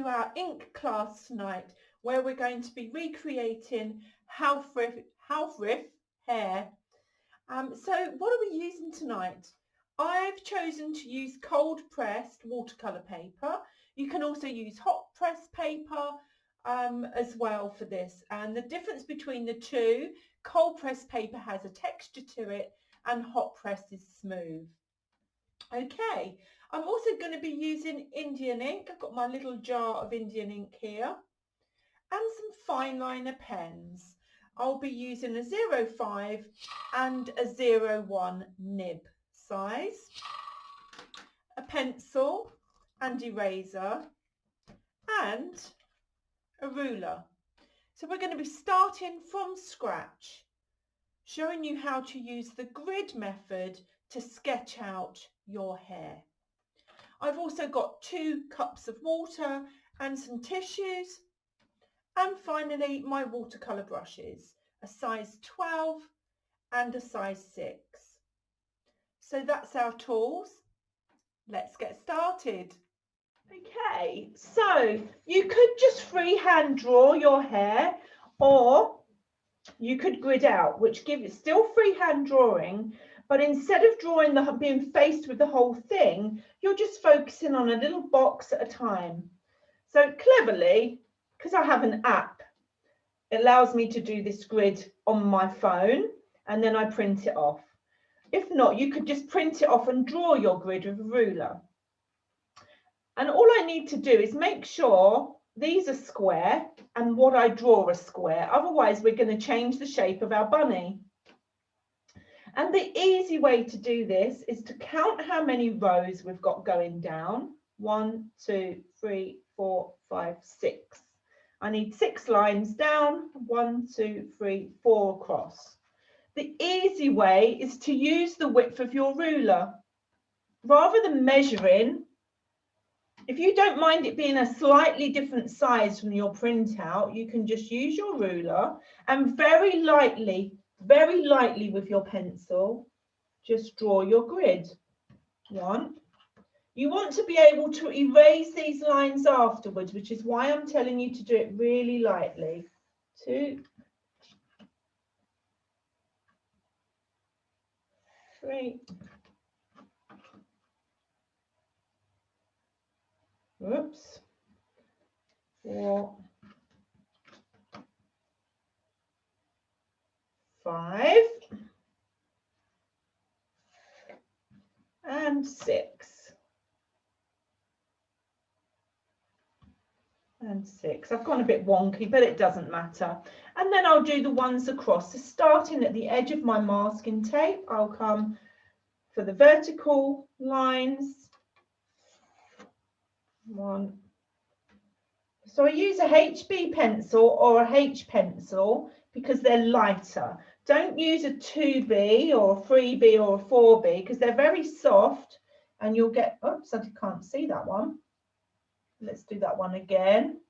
our ink class tonight, where we're going to be recreating Halfrith hare. So what are we using tonight? I've chosen to use cold pressed watercolour paper. You can also use hot pressed paper as well for this. And the difference between the two, cold pressed paper has a texture to it and hot pressed is smooth. Okay, I'm also going to be using Indian ink. I've got my little jar of Indian ink here and some fine liner pens. I'll be using a 0.5 and a 0.1 nib size, a pencil and eraser and a ruler. So we're going to be starting from scratch, showing you how to use the grid method to sketch out your hare. I've also got 2 cups of water and some tissues, and finally my watercolour brushes, a size 12 and a size 6. So that's our tools. Let's get started. Okay, so you could just freehand draw your hare, or you could grid out, which gives still freehand drawing, but instead of drawing being faced with the whole thing, you're just focusing on a little box at a time. So cleverly, because I have an app, it allows me to do this grid on my phone, and then I print it off. If not, you could just print it off and draw your grid with a ruler. And all I need to do is make sure these are square and what I draw are square. Otherwise, we're going to change the shape of our bunny. And the easy way to do this is to count how many rows we've got going down. 1, 2, 3, 4, 5, 6. I need 6 lines down. 1, 2, 3, 4 across. The easy way is to use the width of your ruler. Rather than measuring, if you don't mind it being a slightly different size from your printout, you can just use your ruler and very lightly with your pencil, just draw your grid. 1. You want to be able to erase these lines afterwards, which is why I'm telling you to do it really lightly. 2. 3. Oops. 4. 5. And 6. And 6. I've gone a bit wonky, but it doesn't matter. And then I'll do the ones across. So starting at the edge of my masking tape, I'll come for the vertical lines. 1. So I use a HB pencil or a H pencil because they're lighter. Don't use a 2B or a 3B or a 4B because they're very soft and you'll get, oops, I can't see that one. Let's do that one again.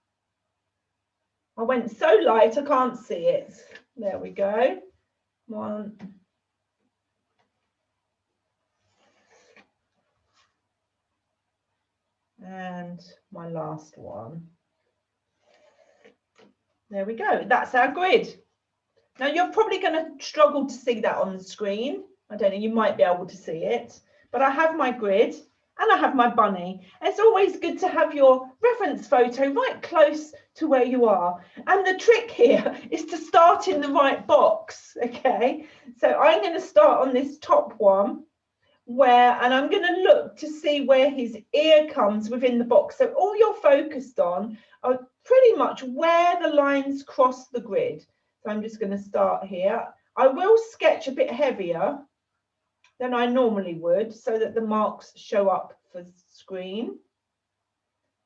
I went so light I can't see it. There we go. 1. And my last one. There we go. That's our grid. Now you're probably going to struggle to see that on the screen. I don't know, you might be able to see it. But I have my grid. And I have my bunny. It's always good to have your reference photo right close to where you are. And the trick here is to start in the right box, okay? So I'm going to start on this top one and I'm going to look to see where his ear comes within the box. So all you're focused on are pretty much where the lines cross the grid. So I'm just going to start here. I will sketch a bit heavier than I normally would so that the marks show up for the screen.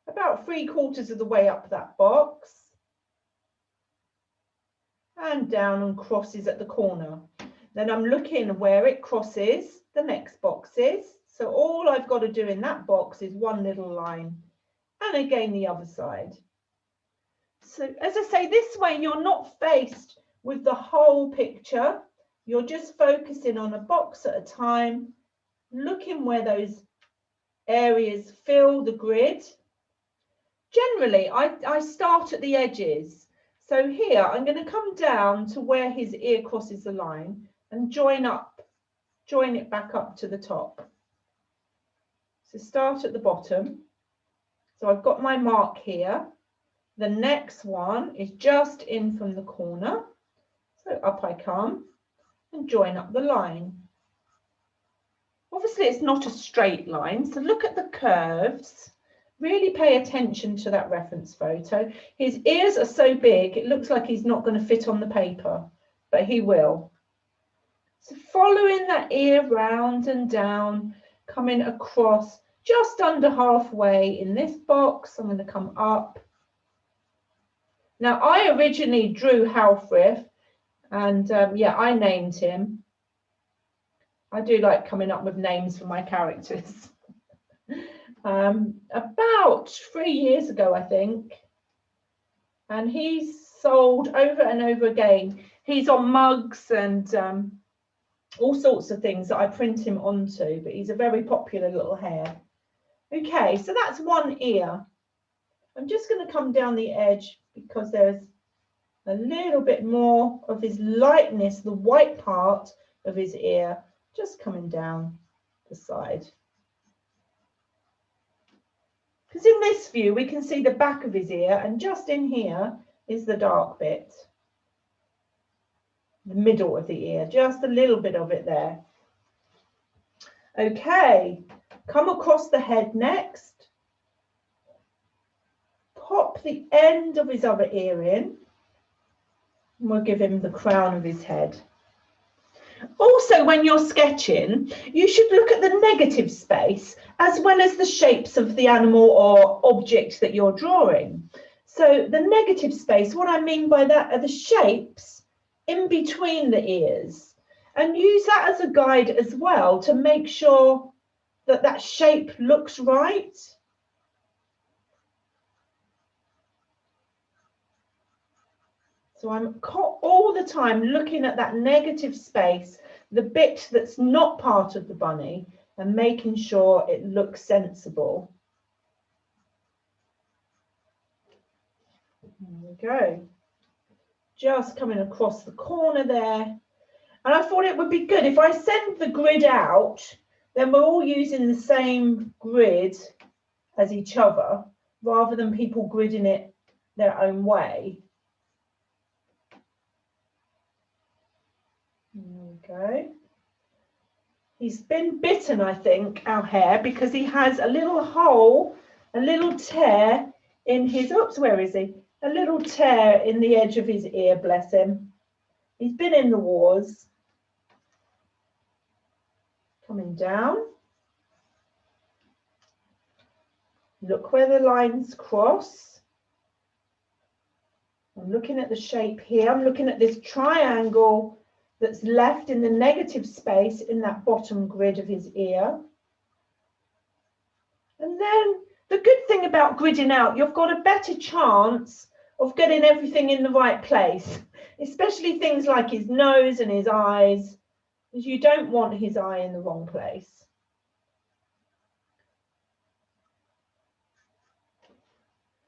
About 3/4 of the way up that box. And down and crosses at the corner. Then I'm looking where it crosses the next boxes. So all I've got to do in that box is one little line. And again the other side. So as I say, this way you're not faced with the whole picture. You're just focusing on a box at a time, looking where those areas fill the grid. Generally, I start at the edges. So here, I'm going to come down to where his ear crosses the line and join it back up to the top. So start at the bottom. So I've got my mark here. The next one is just in from the corner. So up I come and join up the line. Obviously, it's not a straight line, so look at the curves. Really pay attention to that reference photo. His ears are so big, it looks like he's not going to fit on the paper, but he will. So following that ear round and down, coming across just under halfway in this box, I'm going to come up. Now, I originally drew Halfrith, and yeah, I named him. I do like coming up with names for my characters. About 3 years ago, I think. And he's sold over and over again. He's on mugs and all sorts of things that I print him onto, but he's a very popular little hare. Okay, so that's one ear. I'm just going to come down the edge because there's a little bit more of his lightness, the white part of his ear, just coming down the side. Because in this view, we can see the back of his ear, and just in here is the dark bit. The middle of the ear, just a little bit of it there. Okay, come across the head next. Pop the end of his other ear in. And we'll give him the crown of his head. Also, when you're sketching, you should look at the negative space as well as the shapes of the animal or object that you're drawing. So the negative space, what I mean by that are the shapes in between the ears, and use that as a guide as well to make sure that that shape looks right. So I'm all the time looking at that negative space, the bit that's not part of the bunny, and making sure it looks sensible. There we go. Just coming across the corner there. And I thought it would be good if I send the grid out, then we're all using the same grid as each other, rather than people gridding it their own way. There we go. He's been bitten, I think, our hare, because he has a little hole, a little tear in his, oops, where is he? A little tear in the edge of his ear, bless him. He's been in the wars. Coming down. Look where the lines cross. I'm looking at the shape here. I'm looking at this triangle that's left in the negative space in that bottom grid of his ear. And then the good thing about gridding out, you've got a better chance of getting everything in the right place, especially things like his nose and his eyes, because you don't want his eye in the wrong place.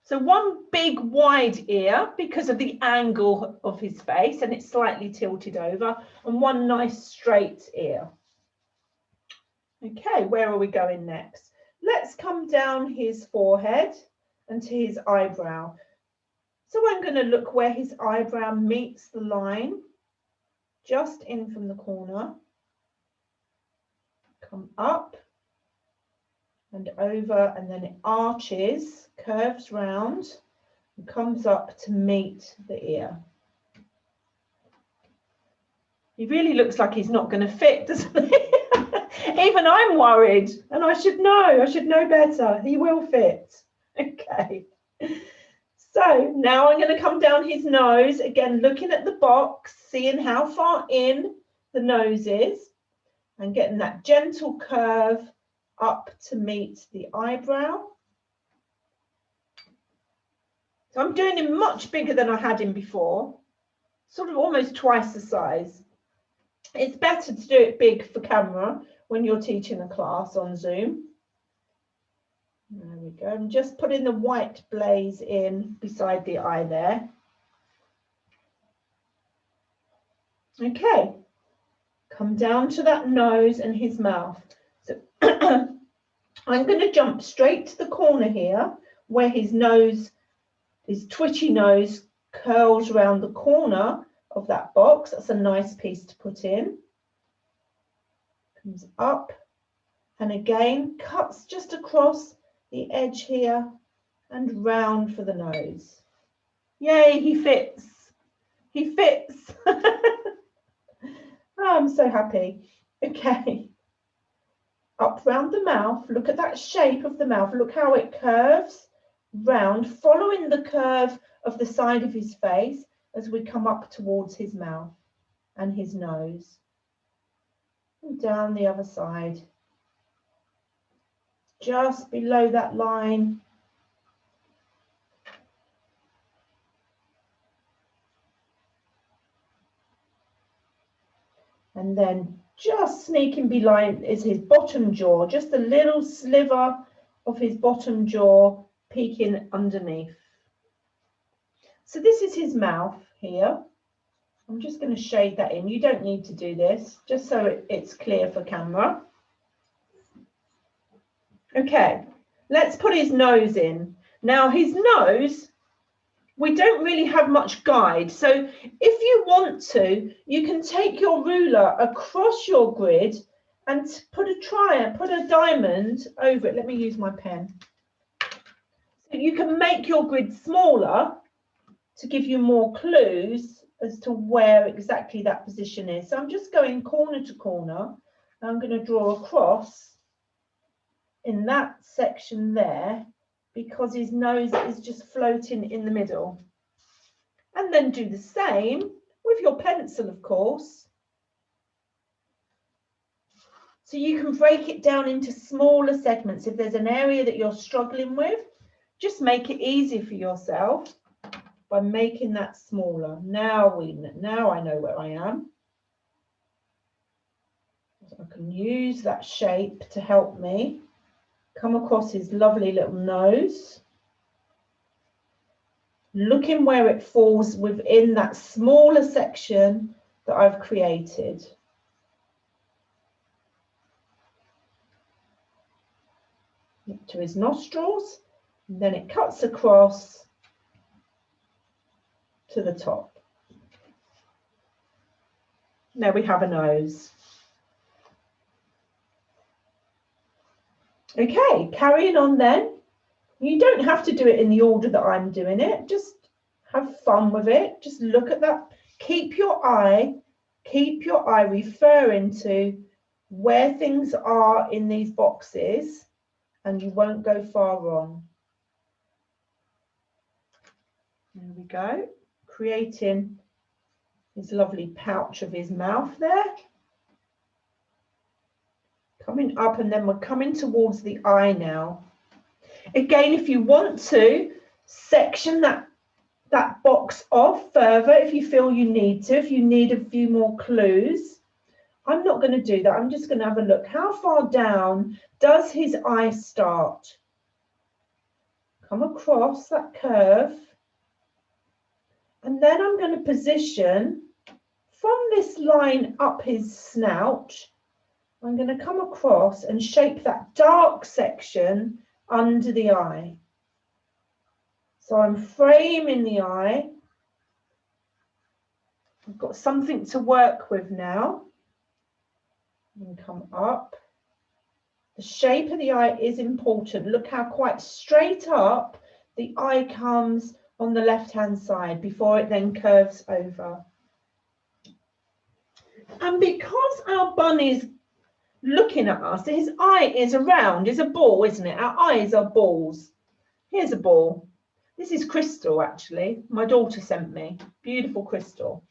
So one big wide ear because of the angle of his face, and it's slightly tilted over, and one nice straight ear. Okay, where are we going next? Let's come down his forehead and to his eyebrow. So I'm going to look where his eyebrow meets the line, just in from the corner. Come up and over, and then it arches, curves round, and comes up to meet the ear. He really looks like he's not going to fit, doesn't he? Even I'm worried, and I should know better. He will fit. Okay. So now I'm going to come down his nose, again looking at the box, seeing how far in the nose is, and getting that gentle curve up to meet the eyebrow. So I'm doing him much bigger than I had him before, sort of almost twice the size. It's better to do it big for camera when you're teaching a class on Zoom. There we go. I'm just putting the white blaze in beside the eye there. Okay, come down to that nose and his mouth. So I'm going to jump straight to the corner here where his nose, his twitchy nose curls around the corner of that box. That's a nice piece to put in. Comes up and again cuts just across the edge here and round for the nose. Yay, he fits. He fits. Oh, I'm so happy. Okay. Up round the mouth. Look at that shape of the mouth. Look how it curves round, following the curve of the side of his face as we come up towards his mouth and his nose. And down the other side. Just below that line. And then just sneaking behind is his bottom jaw, just a little sliver of his bottom jaw peeking underneath. So this is his mouth here. I'm just going to shade that in. You don't need to do this, just so it's clear for camera. Okay, let's put his nose in. Now his nose, we don't really have much guide. So if you want to, you can take your ruler across your grid and put a diamond over it. Let me use my pen. So you can make your grid smaller to give you more clues as to where exactly that position is. So I'm just going corner to corner. I'm going to draw across in that section there because his nose is just floating in the middle. And then do the same with your pencil, of course. So you can break it down into smaller segments. If there's an area that you're struggling with, just make it easy for yourself by making that smaller. Now I know where I am. I can use that shape to help me come across his lovely little nose. Looking where it falls within that smaller section that I've created. To his nostrils, and then it cuts across to the top. There we have a nose. Okay, carrying on then. You don't have to do it in the order that I'm doing it. Just have fun with it. Just look at that. Keep your eye referring to where things are in these boxes, and you won't go far wrong. There we go. Creating his lovely pouch of his mouth there. Coming up, and then we're coming towards the eye now. Again, if you want to section that box off further, if you feel you need to, if you need a few more clues. I'm not going to do that. I'm just going to have a look. How far down does his eye start? Come across that curve. And then I'm going to position from this line up his snout. I'm going to come across and shape that dark section under the eye. So I'm framing the eye. I've got something to work with now. And come up. The shape of the eye is important. Look how quite straight up the eye comes on the left-hand side before it then curves over. And because our bunny's looking at us, his eye is round, is a ball, isn't it? Our eyes are balls. Here's a ball. This is crystal, actually. My daughter sent me. Beautiful crystal.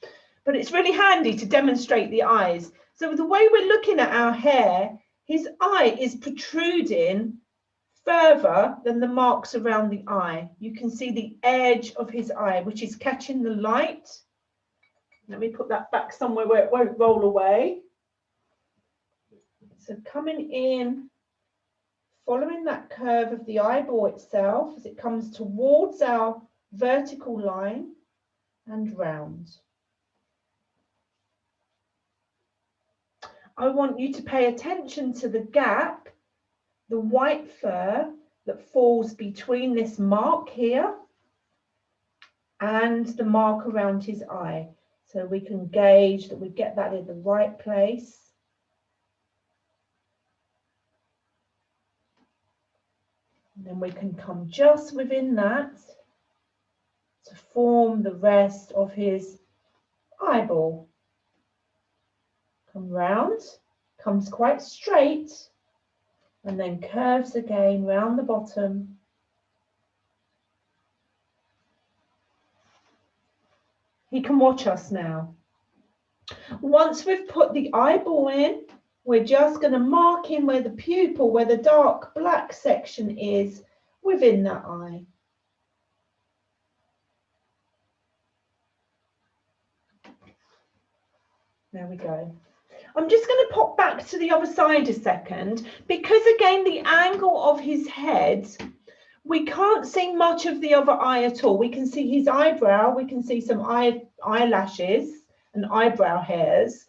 But it's really handy to demonstrate the eyes. So the way we're looking at our hare, his eye is protruding further than the marks around the eye. You can see the edge of his eye, which is catching the light. Let me put that back somewhere where it won't roll away. So coming in following that curve of the eyeball itself as it comes towards our vertical line and round. I want you to pay attention to the gap, the white fur that falls between this mark here and the mark around his eye. So we can gauge that we get that in the right place. And then we can come just within that to form the rest of his eyeball. Come round, comes quite straight, and then curves again round the bottom. He can watch us now. Once we've put the eyeball in, we're just going to mark in where the pupil, where the dark black section is within that eye. There we go. I'm just going to pop back to the other side a second, because again, the angle of his head, we can't see much of the other eye at all. We can see his eyebrow, we can see some eyelashes and eyebrow hairs.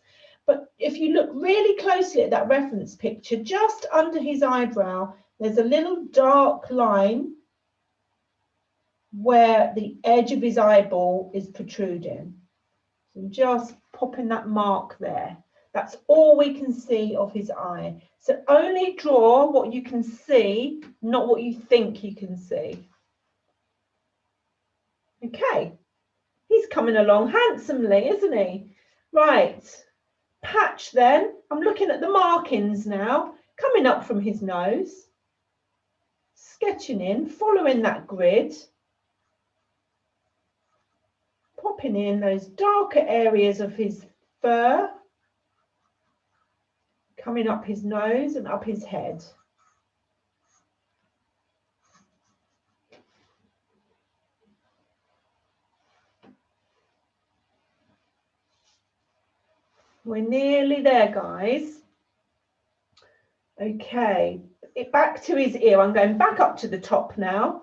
But if you look really closely at that reference picture, just under his eyebrow, there's a little dark line where the edge of his eyeball is protruding. So just popping that mark there. That's all we can see of his eye. So only draw what you can see, not what you think you can see. Okay, he's coming along handsomely, isn't he? Right, patch then. I'm looking at the markings now, coming up from his nose, sketching in, following that grid, popping in those darker areas of his fur, coming up his nose and up his head. We're nearly there, guys. Okay, back to his ear. I'm going back up to the top now.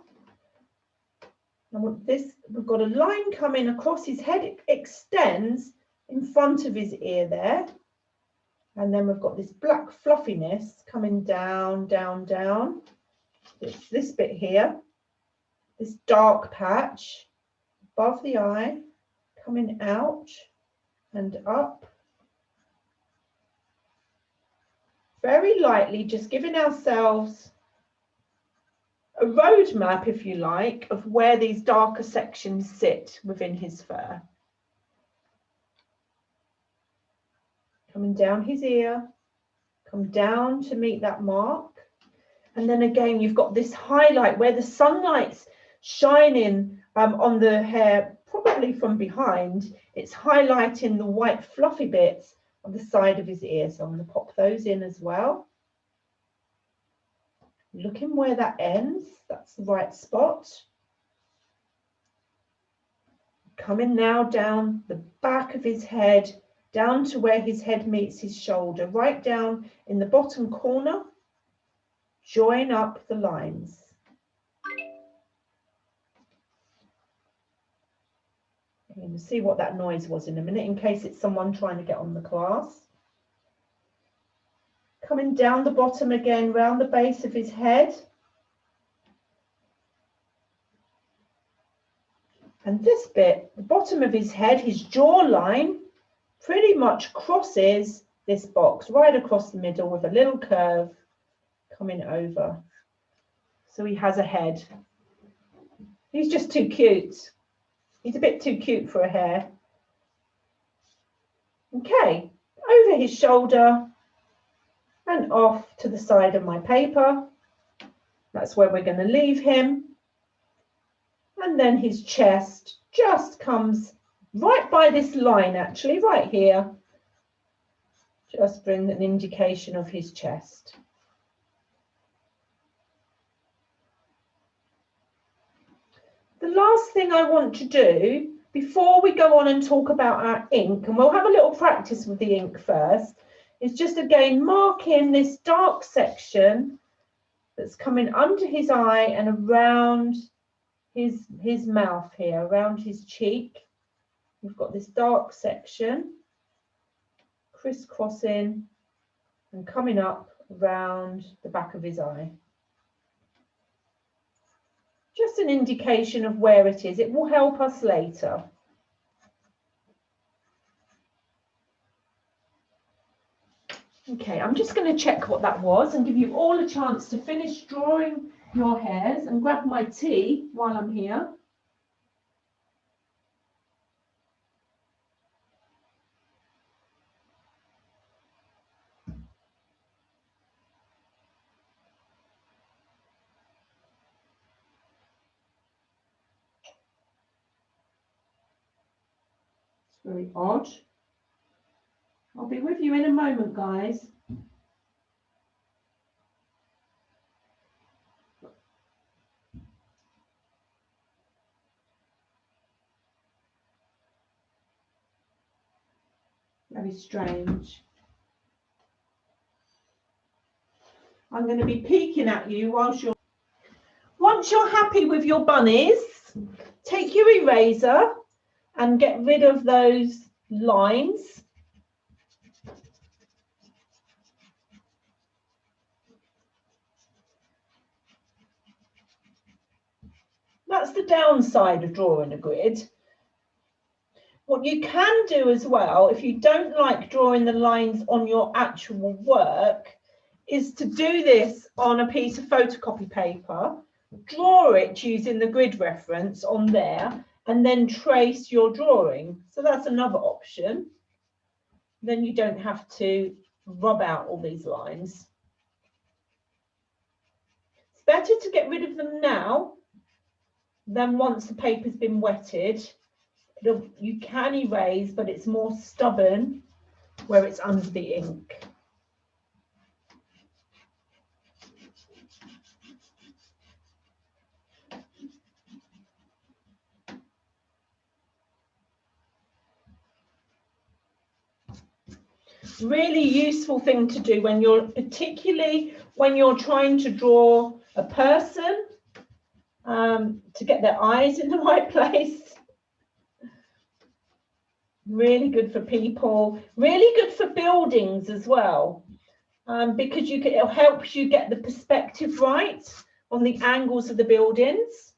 I want this, we've got a line coming across his head. It extends in front of his ear there. And then we've got this black fluffiness coming down, down, down. It's this bit here, this dark patch above the eye, coming out and up. Very lightly, just giving ourselves a roadmap, if you like, of where these darker sections sit within his fur. Coming down his ear, come down to meet that mark. And then again, you've got this highlight where the sunlight's shining on the hair, probably from behind. It's highlighting the white fluffy bits on the side of his ear. So I'm going to pop those in as well. Looking where that ends, that's the right spot. Coming now down the back of his head, down to where his head meets his shoulder, right down in the bottom corner, join up the lines. You're going to see what that noise was in a minute, in case it's someone trying to get on the class. Coming down the bottom again, round the base of his head. And this bit, the bottom of his head, his jawline, pretty much crosses this box right across the middle with a little curve coming over. So he has a head. He's just too cute. He's a bit too cute for a hare. Okay, over his shoulder and off to the side of my paper. That's where we're going to leave him. And then his chest just comes right by this line, actually, right here. Just bring an indication of his chest. The last thing I want to do before we go on and talk about our ink, and we'll have a little practice with the ink first, is just again mark in this dark section that's coming under his eye and around his mouth here, around his cheek. We've got this dark section crisscrossing and coming up around the back of his eye. Just an indication of where it is. It will help us later. Okay, I'm just going to check what that was and give you all a chance to finish drawing your hares and grab my tea while I'm here. It's very odd. I'll be with you in a moment, guys. Very strange. I'm going to be peeking at you whilst you're... Once you're happy with your bunnies, take your eraser and get rid of those lines. That's the downside of drawing a grid. What you can do as well, if you don't like drawing the lines on your actual work, is to do this on a piece of photocopy paper, draw it using the grid reference on there, and then trace your drawing. So that's another option. Then you don't have to rub out all these lines. It's better to get rid of them now than once the paper's been wetted. You can erase, but it's more stubborn where it's under the ink. Really useful thing to do when you're, particularly when you're trying to draw a person, to get their eyes in the right place. Really good for people, really good for buildings as well, because it helps you get the perspective right on the angles of the buildings.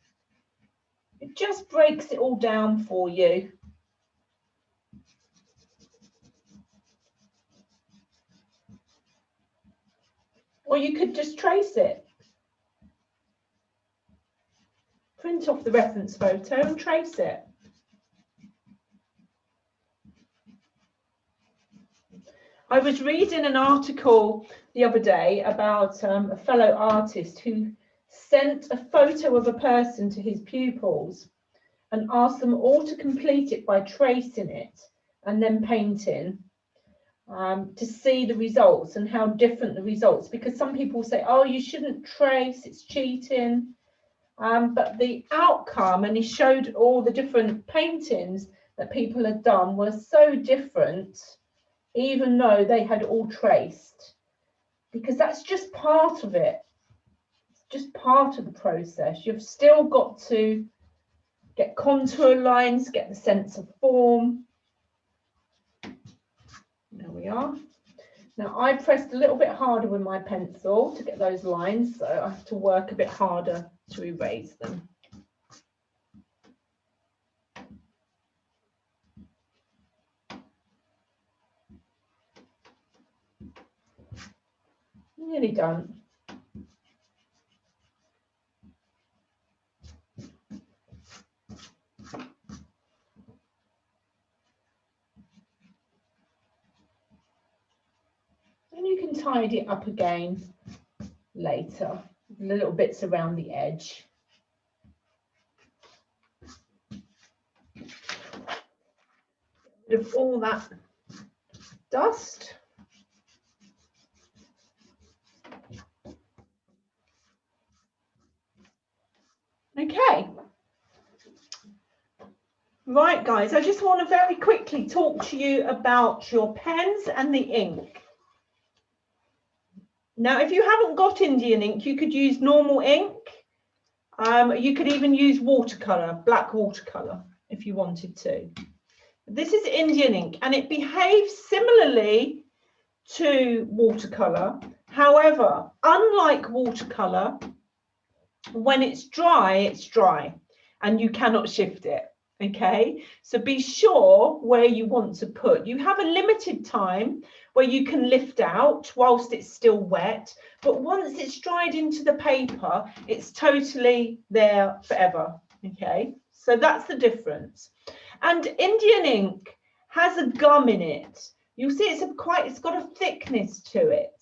It just breaks it all down for you. Or you could just trace it. Print off the reference photo and trace it. I was reading an article the other day about a fellow artist who sent a photo of a person to his pupils and asked them all to complete it by tracing it and then painting, to see the results and how different the results, because some people say, oh, you shouldn't trace, it's cheating. But the outcome, and he showed all the different paintings that people had done, were so different, even though they had all traced, because that's just part of it. It's just part of the process. You've still got to get contour lines, get the sense of form. There we are. Now I pressed a little bit harder with my pencil to get those lines, so I have to work a bit harder to erase them. Nearly done. And you can tidy it up again later, the little bits around the edge. Get rid of all that dust. Okay. Right, guys, I just want to very quickly talk to you about your pens and the ink. Now, if you haven't got Indian ink, you could use normal ink. You could even use watercolour, black watercolour, if you wanted to. This is Indian ink, and it behaves similarly to watercolour. However, unlike watercolour, when it's dry, and you cannot shift it. Okay, so be sure where you want to put. You have a limited time where you can lift out whilst it's still wet, but once it's dried into the paper, it's totally there forever. Okay, so that's the difference. And Indian ink has a gum in it. You'll see it's got a thickness to it,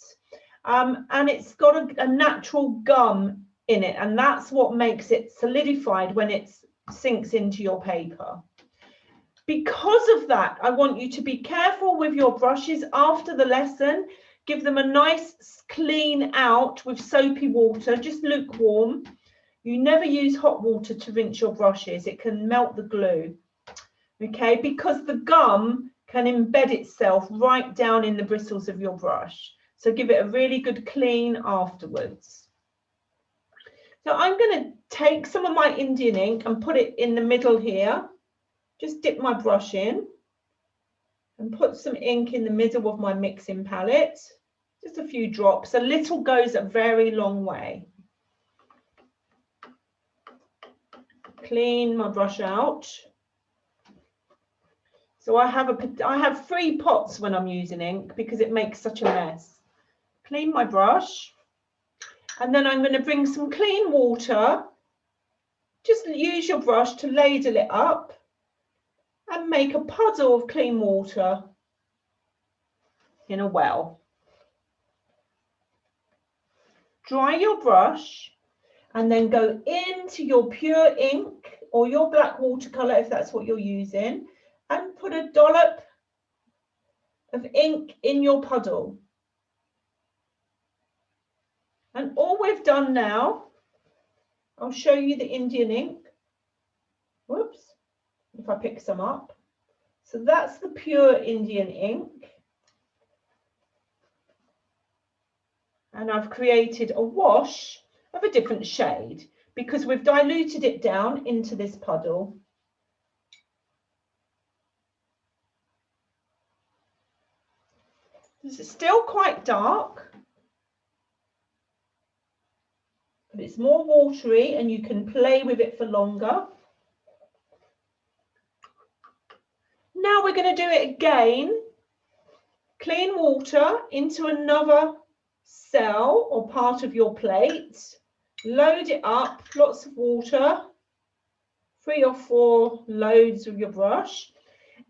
and it's got a natural gum in it, and that's what makes it solidified when it sinks into your paper. Because of that, I want you to be careful with your brushes after the lesson. Give them a nice clean out with soapy water, just lukewarm. You never use hot water to rinse your brushes. It can melt the glue, okay, because the gum can embed itself right down in the bristles of your brush. So give it a really good clean afterwards. So I'm going to take some of my Indian ink and put it in the middle here. Just dip my brush in and put some ink in the middle of my mixing palette. Just a few drops. A little goes a very long way. Clean my brush out. So I have 3 pots when I'm using ink because it makes such a mess. Clean my brush. And then I'm going to bring some clean water. Just use your brush to ladle it up and make a puddle of clean water in a well. Dry your brush and then go into your pure ink or your black watercolour if that's what you're using, and put a dollop of ink in your puddle. And all we've done now, I'll show you the Indian ink. Whoops, if I pick some up. So that's the pure Indian ink. And I've created a wash of a different shade because we've diluted it down into this puddle. This is still quite dark, but it's more watery and you can play with it for longer. Now we're going to do it again. Clean water into another cell or part of your plate. Load it up, lots of water, 3 or 4 loads of your brush.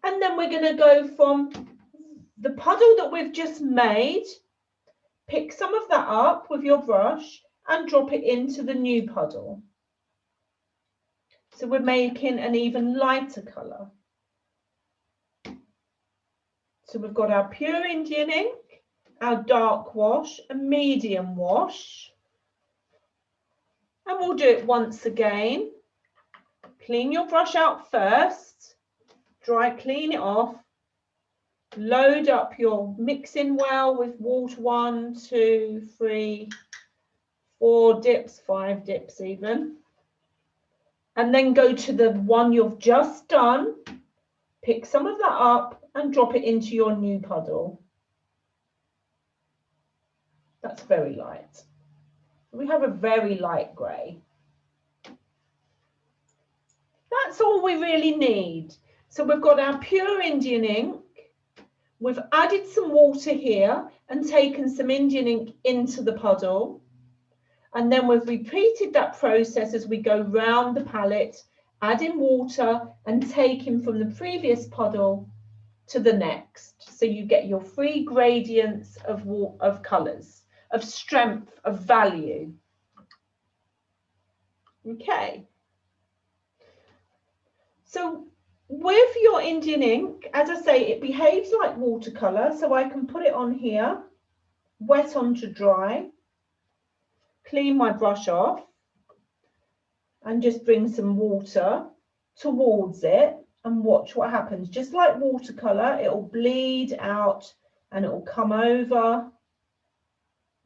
And then we're going to go from the puddle that we've just made, pick some of that up with your brush and drop it into the new puddle. So we're making an even lighter colour. So we've got our pure Indian ink, our dark wash, a medium wash. And we'll do it once again. Clean your brush out first, clean it off. Load up your mixing well with water, 1, 2, 3, 4 dips, 5 dips even. And then go to the one you've just done, pick some of that up and drop it into your new puddle. That's very light. We have a very light grey. That's all we really need. So we've got our pure Indian ink. We've added some water here and taken some Indian ink into the puddle. And then we've repeated that process as we go round the palette, adding water and taking from the previous puddle to the next. So you get your 3 gradients of colours, of strength, of value. Okay. So with your Indian ink, as I say, it behaves like watercolour, so I can put it on here, wet on to dry, clean my brush off, and just bring some water towards it and watch what happens. Just like watercolour, it will bleed out and it will come over,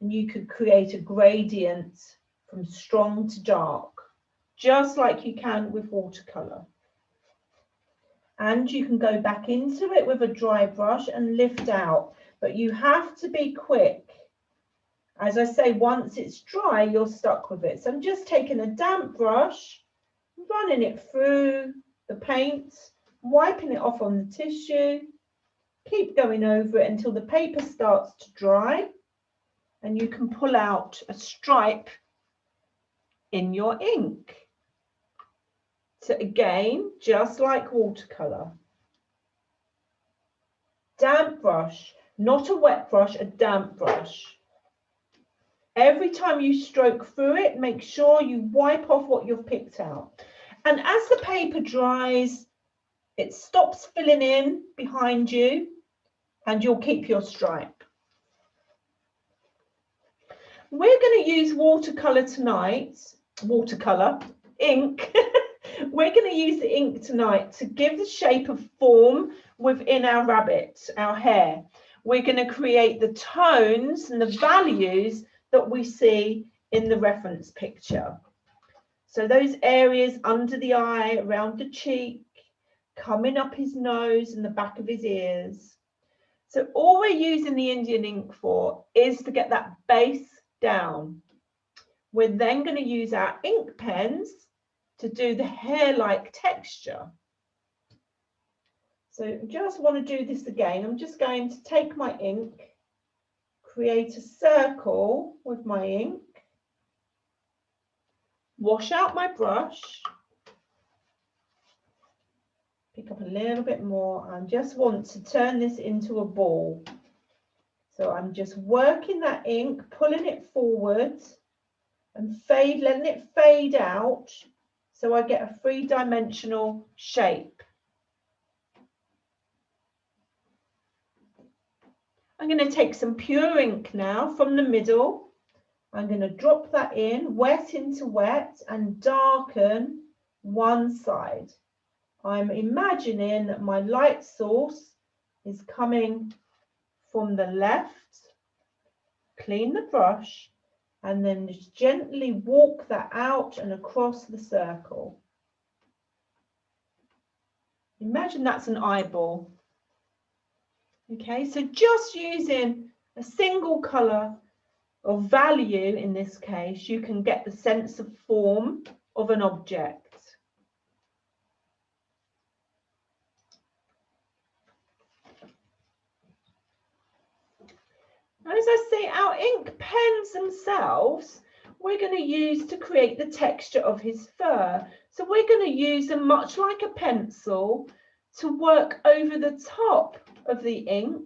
and you could create a gradient from strong to dark, just like you can with watercolour. And you can go back into it with a dry brush and lift out, but you have to be quick. As I say, once it's dry, you're stuck with it. So I'm just taking a damp brush, running it through the paint, wiping it off on the tissue, keep going over it until the paper starts to dry, and you can pull out a stripe in your ink. So again, just like watercolour. Damp brush, not a wet brush, a damp brush. Every time you stroke through it, make sure you wipe off what you've picked out. And as the paper dries, it stops filling in behind you and you'll keep your stripe. We're going to use watercolour tonight, watercolour, ink. We're going to use the ink tonight to give the shape of form within our rabbit, our hare. We're going to create the tones and the values that we see in the reference picture. So those areas under the eye, around the cheek, coming up his nose and the back of his ears. So all we're using the Indian ink for is to get that base down. We're then going to use our ink pens to do the hair-like texture. So just want to do this again. I'm just going to take my ink, create a circle with my ink, wash out my brush, pick up a little bit more, and just want to turn this into a ball. So I'm just working that ink, pulling it forward and letting it fade out so I get a three-dimensional shape. I'm going to take some pure ink now from the middle. I'm going to drop that in, wet into wet, and darken one side. I'm imagining that my light source is coming from the left. Clean the brush and then just gently walk that out and across the circle. Imagine that's an eyeball. Okay, so just using a single colour or value in this case, you can get the sense of form of an object. As I say, our ink pens themselves, we're going to use to create the texture of his fur. So we're going to use them much like a pencil to work over the top of the ink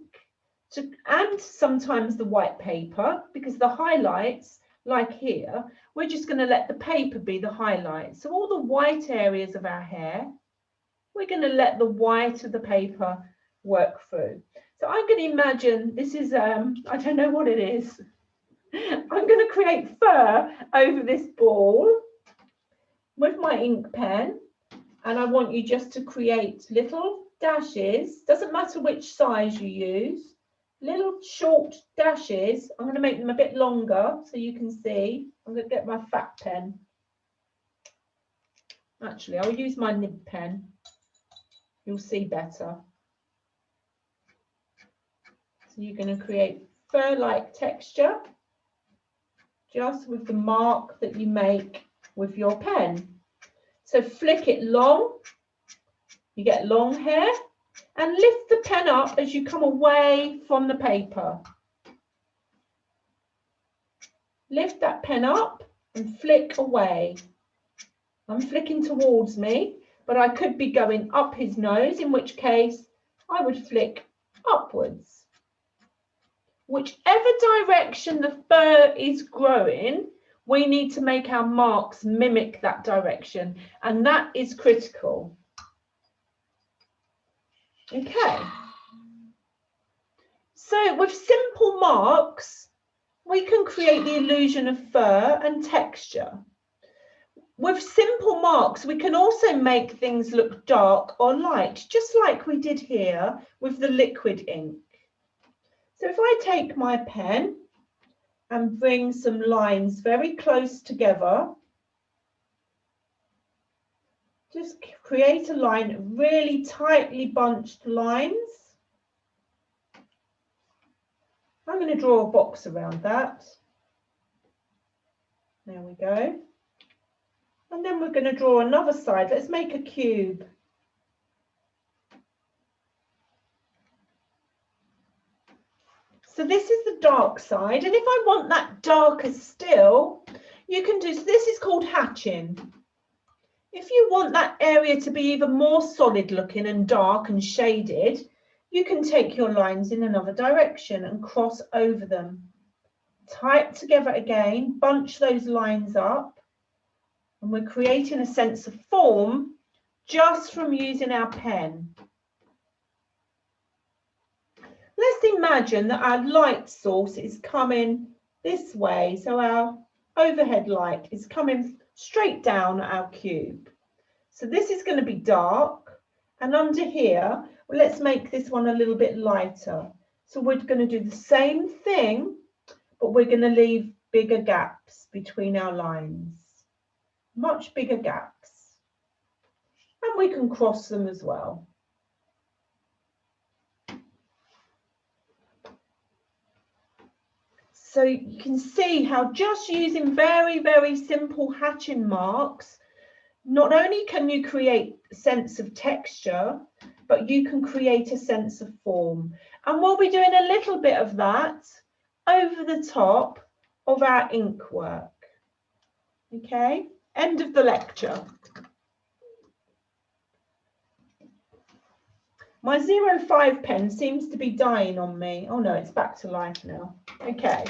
and sometimes the white paper, because the highlights, like here, we're just going to let the paper be the highlight. So all the white areas of our hair, we're going to let the white of the paper work through. So I'm going to imagine this is, I don't know what it is. I'm going to create fur over this ball with my ink pen. And I want you just to create little dashes. Doesn't matter which size you use. Little short dashes. I'm going to make them a bit longer so you can see. I'm going to get my fat pen. Actually, I'll use my nib pen. You'll see better. So you're going to create fur-like texture just with the mark that you make with your pen. So flick it long, you get long hair, and lift the pen up as you come away from the paper. Lift that pen up and flick away. I'm flicking towards me, but I could be going up his nose, in which case I would flick upwards. Whichever direction the fur is growing, we need to make our marks mimic that direction, and that is critical. Okay. So with simple marks, we can create the illusion of fur and texture. With simple marks, we can also make things look dark or light, just like we did here with the liquid ink. So if I take my pen and bring some lines very close together. Just create a line, really tightly bunched lines. I'm going to draw a box around that. There we go. And then we're going to draw another side. Let's make a cube. So this is the dark side. And if I want that darker still, you can do, so this is called hatching. If you want that area to be even more solid looking and dark and shaded, you can take your lines in another direction and cross over them. Tie it together again, bunch those lines up, and we're creating a sense of form just from using our pen. Let's imagine that our light source is coming this way, so our overhead light is coming straight down our cube. So this is going to be dark, and under here, well, let's make this one a little bit lighter. So we're going to do the same thing, but we're going to leave bigger gaps between our lines, much bigger gaps, and we can cross them as well. So you can see how just using very, very simple hatching marks, not only can you create a sense of texture, but you can create a sense of form. And we'll be doing a little bit of that over the top of our ink work. Okay, end of the lecture. My 05 pen seems to be dying on me. Oh no, it's back to life now. Okay,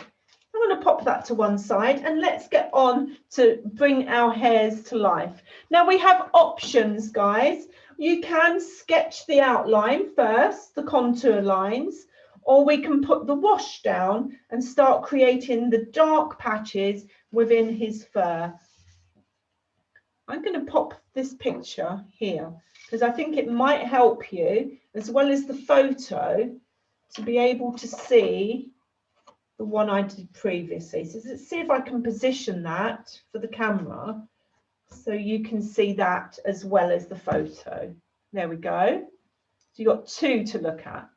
I'm going to pop that to one side and let's get on to bring our hares to life. Now we have options, guys. You can sketch the outline first, the contour lines, or we can put the wash down and start creating the dark patches within his fur. I'm going to pop this picture here because I think it might help you, as well as the photo, to be able to see the one I did previously. So let's see if I can position that for the camera so you can see that as well as the photo. There we go. So you've got two to look at.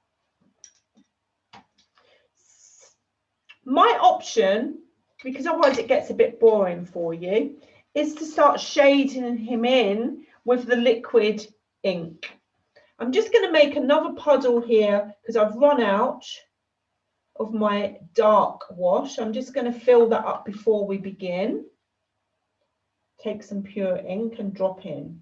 My option, because otherwise it gets a bit boring for you, is to start shading him in with the liquid ink. I'm just going to make another puddle here because I've run out of my dark wash. I'm just going to fill that up before we begin. Take some pure ink and drop in.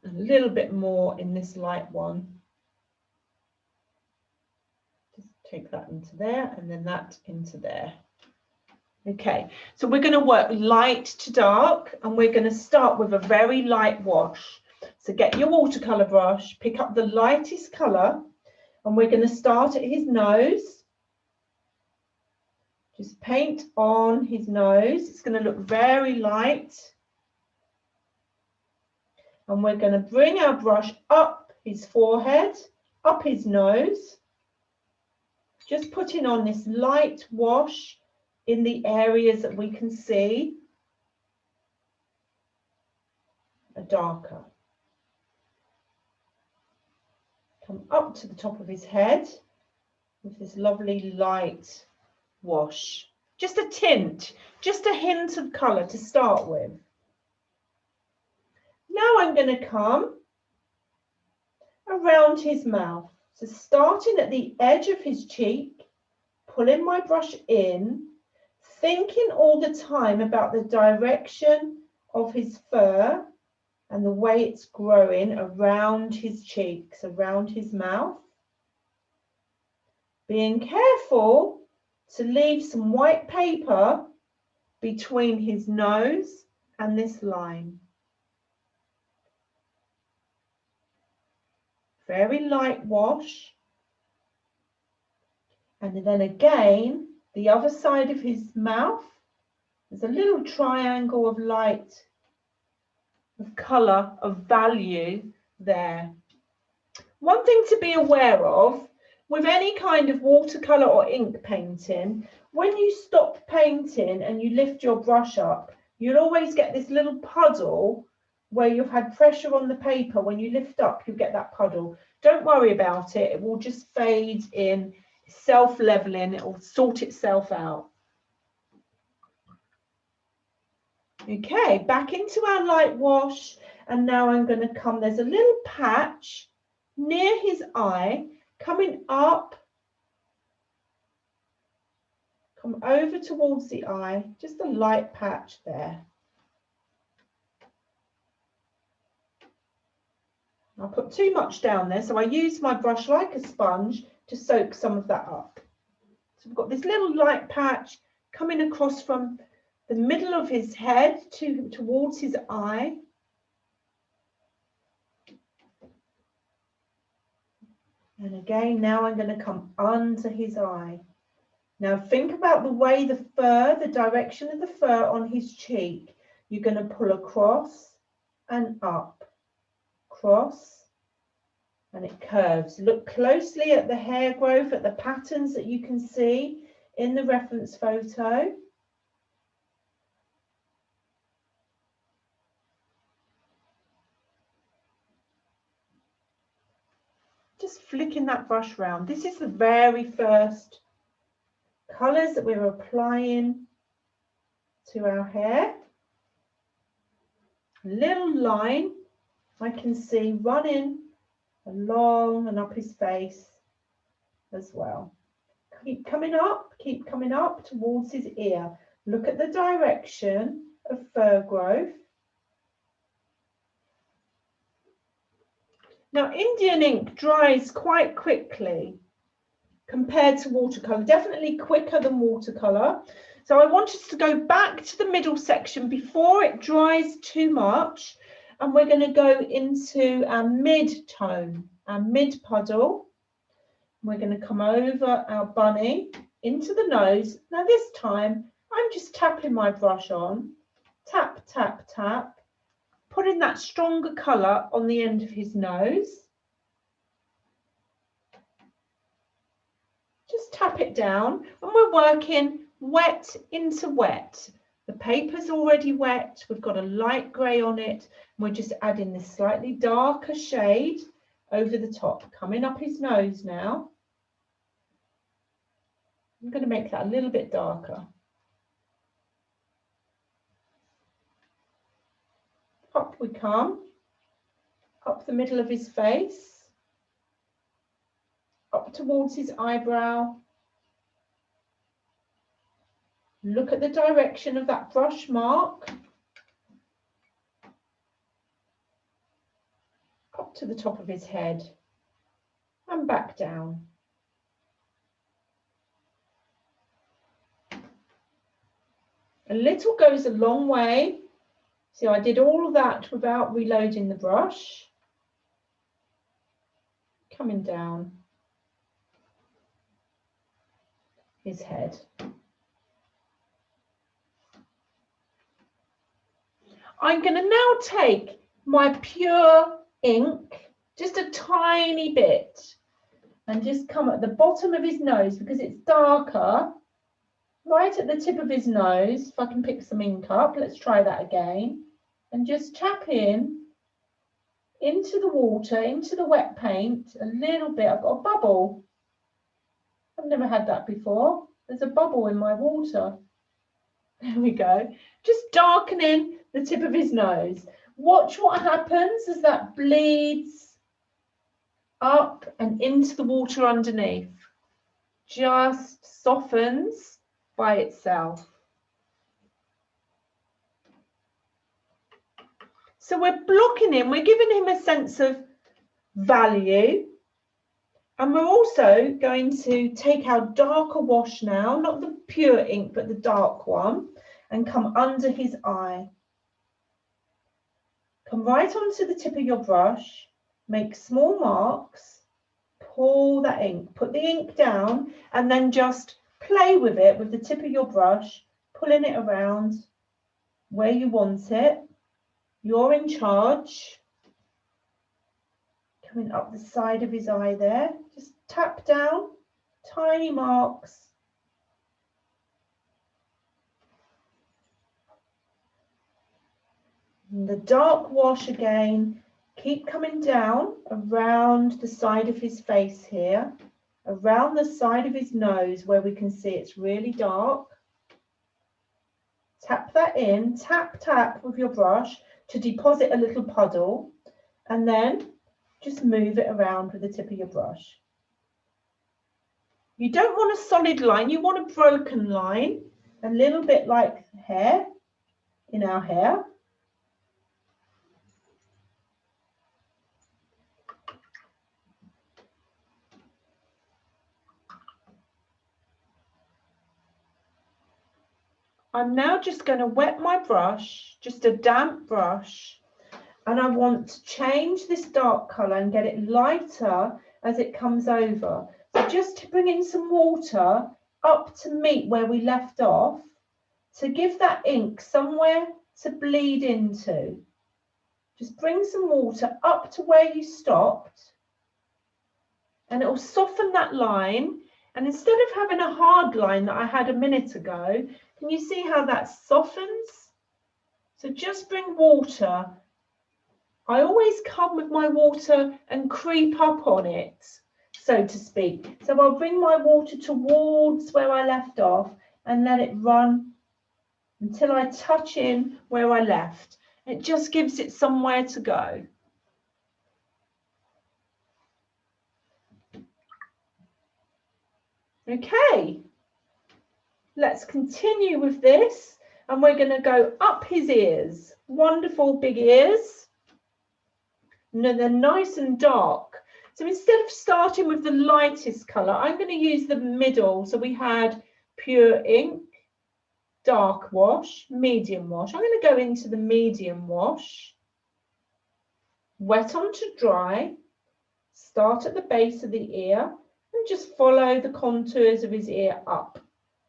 A little bit more in this light one. Just take that into there and then that into there. Okay, so we're going to work light to dark and we're going to start with a very light wash. So get your watercolour brush, pick up the lightest colour, and we're going to start at his nose. Just paint on his nose. It's going to look very light. And we're going to bring our brush up his forehead, up his nose, just putting on this light wash in the areas that we can see are darker. Come up to the top of his head with this lovely light wash. Just a tint, just a hint of colour to start with. Now I'm going to come around his mouth. So starting at the edge of his cheek, pulling my brush in, thinking all the time about the direction of his fur and the way it's growing around his cheeks, around his mouth. Being careful to leave some white paper between his nose and this line. Very light wash. And then again, the other side of his mouth, there's a little triangle of light, of colour, of value there. One thing to be aware of with any kind of watercolour or ink painting, when you stop painting and you lift your brush up, you'll always get this little puddle where you've had pressure on the paper. When you lift up, you get that puddle. Don't worry about it. It will just fade in, self-leveling. It will sort itself out. Okay, back into our light wash. And now I'm going to come, there's a little patch near his eye, coming up, come over towards the eye, just a light patch there. I put too much down there, so I use my brush like a sponge to soak some of that up. So we've got this little light patch coming across from the middle of his head towards his eye. And again, now I'm going to come under his eye. Now think about the way the fur, the direction of the fur on his cheek. You're going to pull across and up, cross, and it curves. Look closely at the hair growth, at the patterns that you can see in the reference photo. Just flicking that brush round. This is the very first colours that we're applying to our hair. A little line I can see running along and up his face as well. Keep coming up towards his ear. Look at the direction of fur growth. Now, Indian ink dries quite quickly compared to watercolour, definitely quicker than watercolour. So I want us to go back to the middle section before it dries too much, and we're going to go into our mid-tone, our mid-puddle. We're going to come over our bunny into the nose. Now this time, I'm just tapping my brush on, tap, tap, tap, putting that stronger colour on the end of his nose. Just tap it down, and we're working wet into wet. The paper's already wet, we've got a light grey on it, and we're just adding this slightly darker shade over the top, coming up his nose now. I'm going to make that a little bit darker. Up we come, up the middle of his face, up towards his eyebrow. Look at the direction of that brush mark. Up to the top of his head and back down. A little goes a long way. See, I did all of that without reloading the brush. Coming down his head. I'm going to now take my pure ink, just a tiny bit, and just come at the bottom of his nose because it's darker, right at the tip of his nose. If I can pick some ink up, let's try that again. And just tap in into the water, into the wet paint, a little bit. I've got a bubble. I've never had that before. There's a bubble in my water. There we go. Just darkening the tip of his nose. Watch what happens as that bleeds up and into the water underneath. Just softens by itself. So we're blocking him, we're giving him a sense of value. And we're also going to take our darker wash now, not the pure ink, but the dark one, and come under his eye. Come right onto the tip of your brush, make small marks, pull that ink, put the ink down, and then just play with it with the tip of your brush, pulling it around where you want it. You're in charge. Coming up the side of his eye there. Just tap down, tiny marks. And the dark wash again, keep coming down around the side of his face here, around the side of his nose where we can see it's really dark. Tap that in, tap, tap with your brush to deposit a little puddle, and then just move it around with the tip of your brush. You don't want a solid line, you want a broken line, a little bit like hair in our hair. I'm now just going to wet my brush, just a damp brush, and I want to change this dark colour and get it lighter as it comes over. So just to bring in some water up to meet where we left off, to give that ink somewhere to bleed into. Just bring some water up to where you stopped, and it will soften that line. And instead of having a hard line that I had a minute ago, can you see how that softens? So just bring water. I always come with my water and creep up on it, so to speak. So I'll bring my water towards where I left off and let it run until I touch in where I left. It just gives it somewhere to go. Okay, let's continue with this, and we're going to go up his ears. Wonderful big ears. No, they're nice and dark. So instead of starting with the lightest colour, I'm going to use the middle. So we had pure ink, dark wash, medium wash. I'm going to go into the medium wash, wet on to dry, start at the base of the ear, and just follow the contours of his ear up.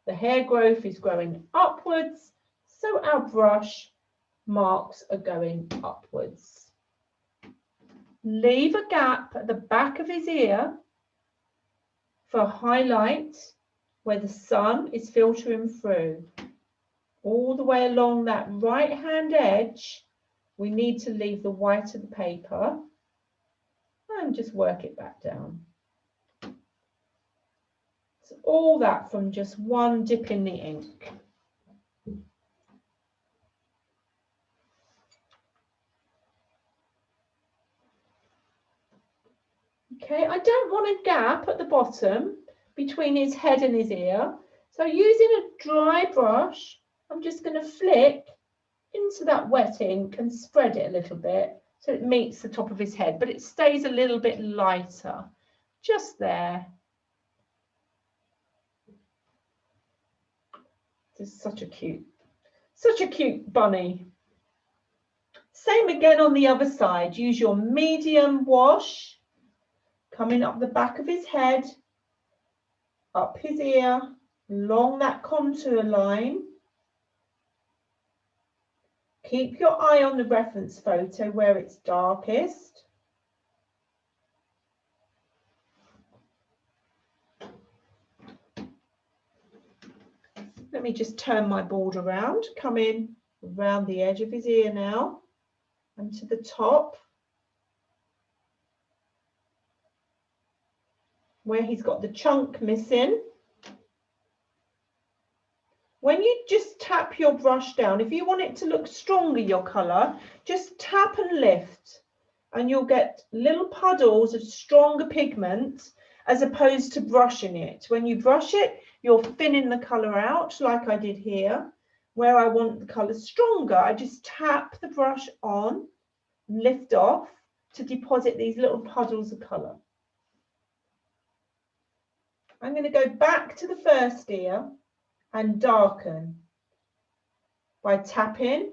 The hair growth is growing upwards, so our brush marks are going upwards. Leave a gap at the back of his ear for highlight where the sun is filtering through. All the way along that right hand edge, we need to leave the white of the paper and just work it back down. So all that from just one dip in the ink. Okay, I don't want a gap at the bottom between his head and his ear. So using a dry brush, I'm just going to flick into that wet ink and spread it a little bit so it meets the top of his head, but it stays a little bit lighter, just there. This is such a cute bunny. Same again on the other side. Use your medium wash, coming up the back of his head, up his ear, along that contour line. Keep your eye on the reference photo where it's darkest. Let me just turn my board around, come in around the edge of his ear now, and to the top, where he's got the chunk missing. When you just tap your brush down, if you want it to look stronger, your colour, just tap and lift, and you'll get little puddles of stronger pigment as opposed to brushing it. When you brush it, you're thinning the colour out like I did here. Where I want the colour stronger, I just tap the brush on, lift off to deposit these little puddles of colour. I'm going to go back to the first ear and darken by tapping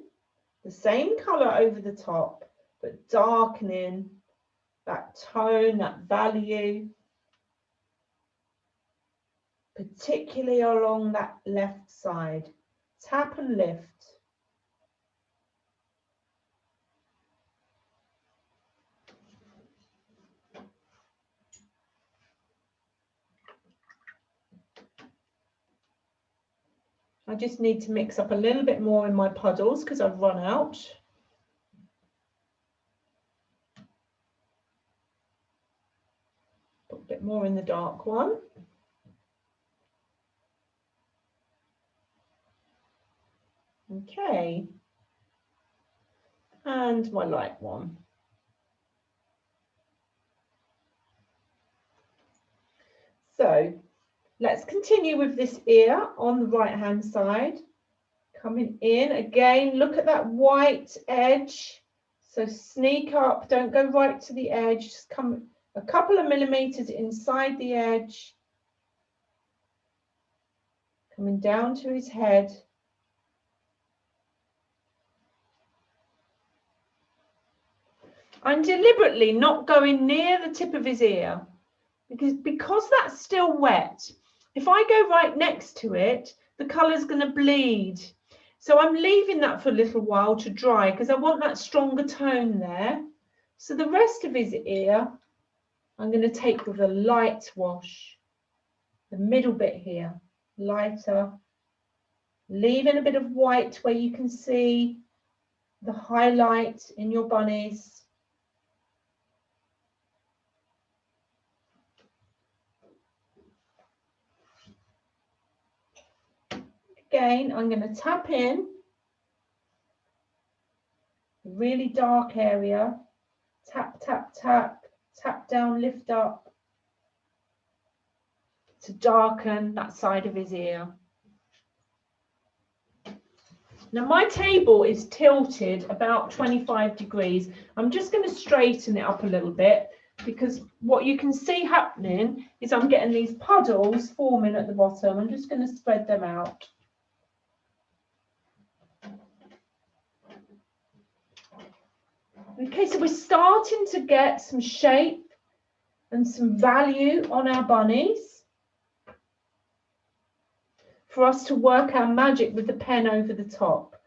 the same colour over the top, but darkening that tone, that value, particularly along that left side. Tap and lift. I just need to mix up a little bit more in my puddles because I've run out. Put a bit more in the dark one. Okay. And my light one. So let's continue with this ear on the right hand side. Coming in again, look at that white edge. So sneak up, don't go right to the edge, just come a couple of millimeters inside the edge. Coming down to his head. I'm deliberately not going near the tip of his ear because that's still wet. If I go right next to it, the colour's going to bleed. So I'm leaving that for a little while to dry because I want that stronger tone there. So the rest of his ear, I'm going to take with a light wash. The middle bit here, lighter. Leaving a bit of white where you can see the highlight in your bunnies. Again, I'm going to tap in a really dark area, tap, tap, tap, tap down, lift up to darken that side of his ear. Now my table is tilted about 25 degrees. I'm just going to straighten it up a little bit because what you can see happening is I'm getting these puddles forming at the bottom. I'm just going to spread them out. Okay, so we're starting to get some shape and some value on our bunnies for us to work our magic with the pen over the top.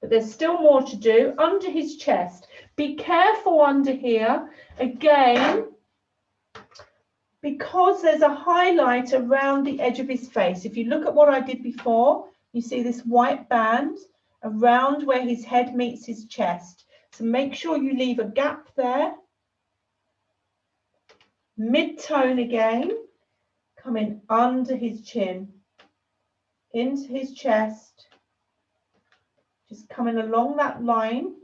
But there's still more to do under his chest. Be careful under here, again, because there's a highlight around the edge of his face. If you look at what I did before, you see this white band around where his head meets his chest. So make sure you leave a gap there. Mid-tone again, coming under his chin, into his chest, just coming along that line.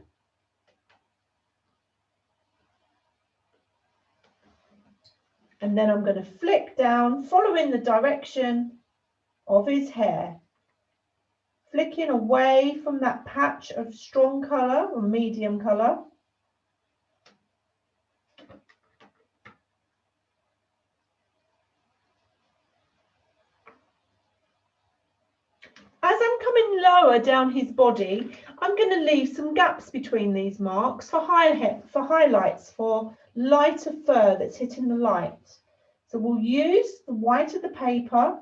And then I'm going to flick down, following the direction of his hair. Flicking away from that patch of strong colour or medium colour. As I'm coming lower down his body, I'm going to leave some gaps between these marks for highlights, for lighter fur that's hitting the light. So we'll use the white of the paper,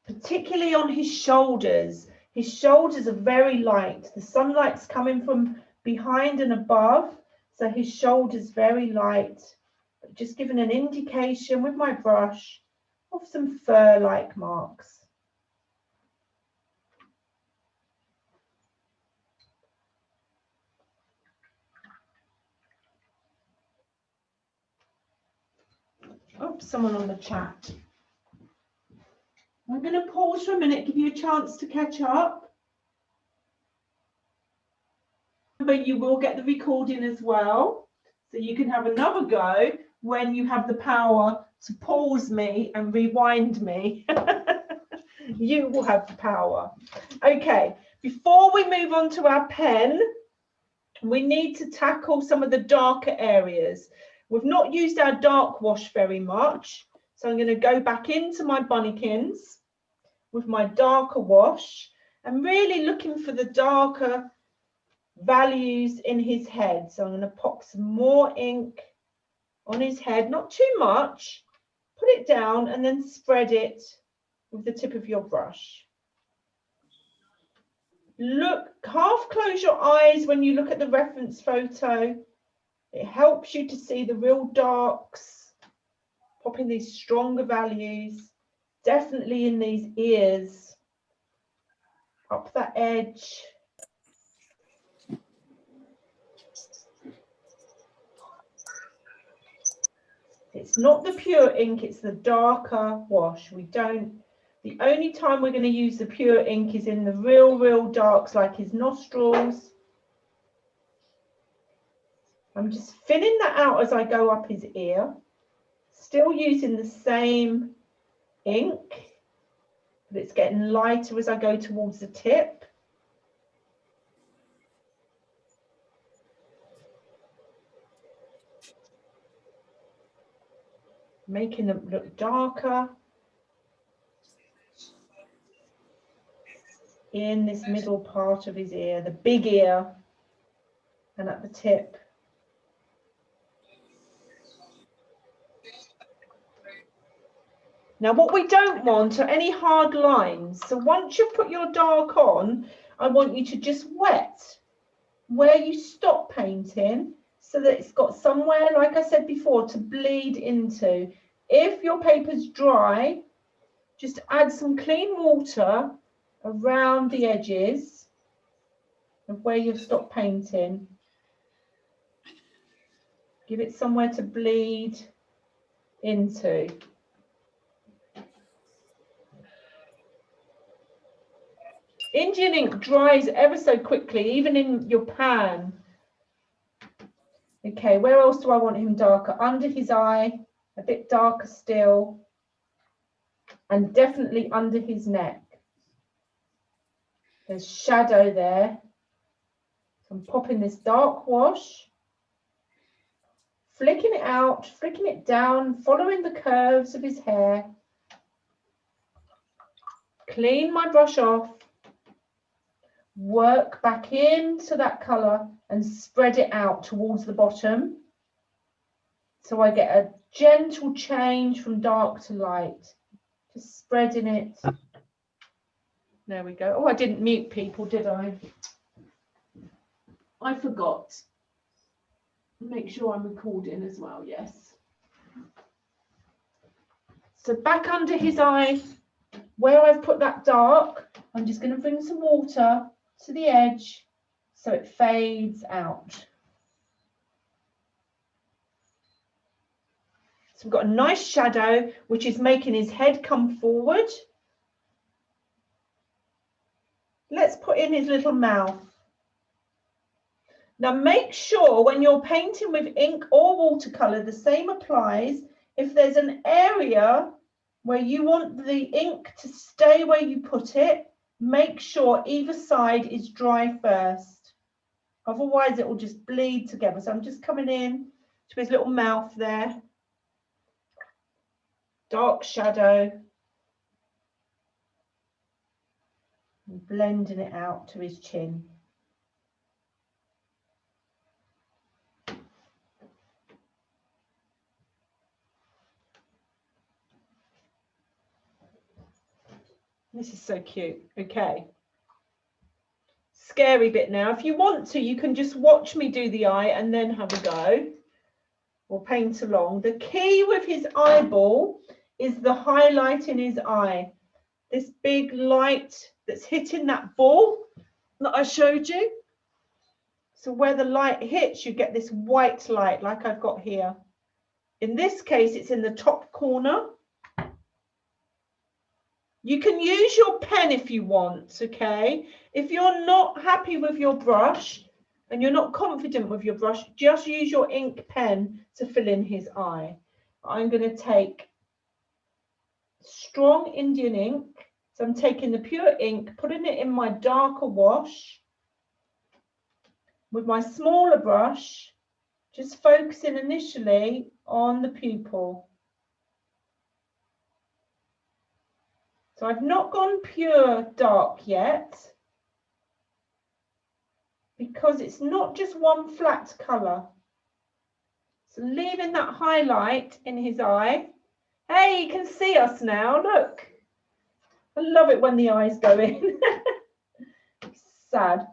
particularly on his shoulders. His shoulders are very light. The sunlight's coming from behind and above, so his shoulders very light. But just giving an indication with my brush of some fur-like marks. Oh, someone on the chat. I'm going to pause for a minute, give you a chance to catch up. But you will get the recording as well, so you can have another go when you have the power to pause me and rewind me. You will have the power. Okay, before we move on to our pen, we need to tackle some of the darker areas. We've not used our dark wash very much, so I'm going to go back into my bunnykins with my darker wash and really looking for the darker values in his head. So I'm going to pop some more ink on his head, not too much. Put it down and then spread it with the tip of your brush. Look, half close your eyes when you look at the reference photo. It helps you to see the real darks, popping these stronger values definitely in these ears, up that edge. It's not the pure ink, it's the darker wash. The only time we're going to use the pure ink is in the real darks, like his nostrils. I'm just filling that out as I go up his ear, still using the same ink, but it's getting lighter as I go towards the tip. Making them look darker in this middle part of his ear, the big ear, and at the tip. Now what we don't want are any hard lines. So once you put your dark on, I want you to just wet where you stop painting so that it's got somewhere, like I said before, to bleed into. If your paper's dry, just add some clean water around the edges of where you've stopped painting. Give it somewhere to bleed into. Indian ink dries ever so quickly, even in your pan. Okay, where else do I want him darker? Under his eye, a bit darker still, and definitely under his neck. There's shadow there. So I'm popping this dark wash, flicking it out, flicking it down, following the curves of his hair. Clean my brush off, work back into that colour and spread it out towards the bottom. So I get a gentle change from dark to light. Just spreading it. There we go. Oh, I didn't mute people, did I? I forgot. Make sure I'm recording as well, yes. So back under his eye, where I've put that dark, I'm just going to bring some water to the edge so it fades out. So we've got a nice shadow, which is making his head come forward. Let's put in his little mouth. Now make sure when you're painting with ink or watercolour, the same applies. If there's an area where you want the ink to stay where you put it, make sure either side is dry first. Otherwise it will just bleed together. So I'm just coming in to his little mouth there. Dark shadow. And blending it out to his chin. This is so cute. Okay. Scary bit now. If you want to, you can just watch me do the eye and then have a go. Or paint along. The key with his eyeball is the highlight in his eye. This big light that's hitting that ball that I showed you. So where the light hits, you get this white light like I've got here. In this case, it's in the top corner. You can use your pen if you want, okay? If you're not happy with your brush and you're not confident with your brush, just use your ink pen to fill in his eye. I'm going to take strong Indian ink. So I'm taking the pure ink, putting it in my darker wash with my smaller brush, just focusing initially on the pupil. So I've not gone pure dark yet because it's not just one flat colour. So leaving that highlight in his eye. Hey, you can see us now, look. I love it when the eyes go in. Sad.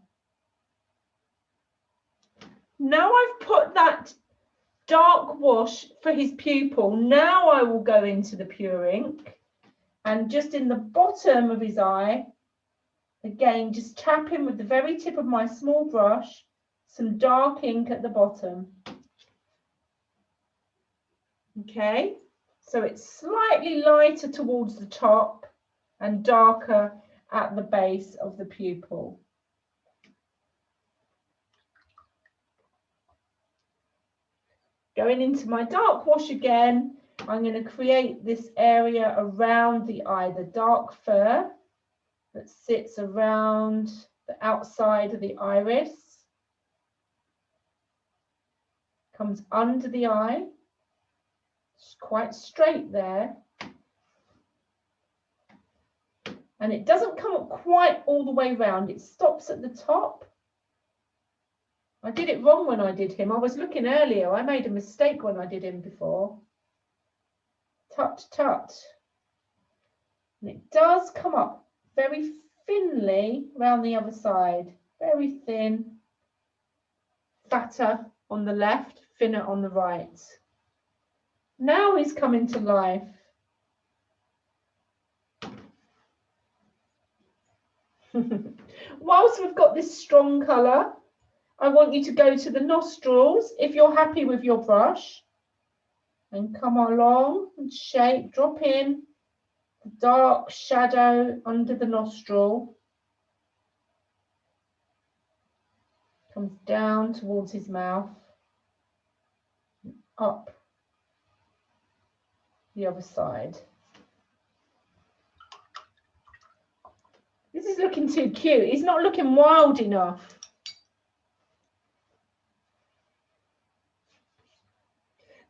Now I've put that dark wash for his pupil. Now I will go into the pure ink And just in the bottom of his eye, again, just tapping with the very tip of my small brush, some dark ink at the bottom. Okay, so it's slightly lighter towards the top and darker at the base of the pupil. Going into my dark wash again, I'm going to create this area around the eye, the dark fur that sits around the outside of the iris, comes under the eye, it's quite straight there, and it doesn't come up quite all the way round, it stops at the top. I did it wrong when I did him. I was looking earlier, I made a mistake when I did him before. Tut, tut. And it does come up very thinly around the other side, very thin, fatter on the left, thinner on the right. Now he's coming to life. Whilst we've got this strong colour, I want you to go to the nostrils, if you're happy with your brush, and come along and shape, drop in the dark shadow under the nostril. Comes down towards his mouth, up the other side. This is looking too cute. He's not looking wild enough.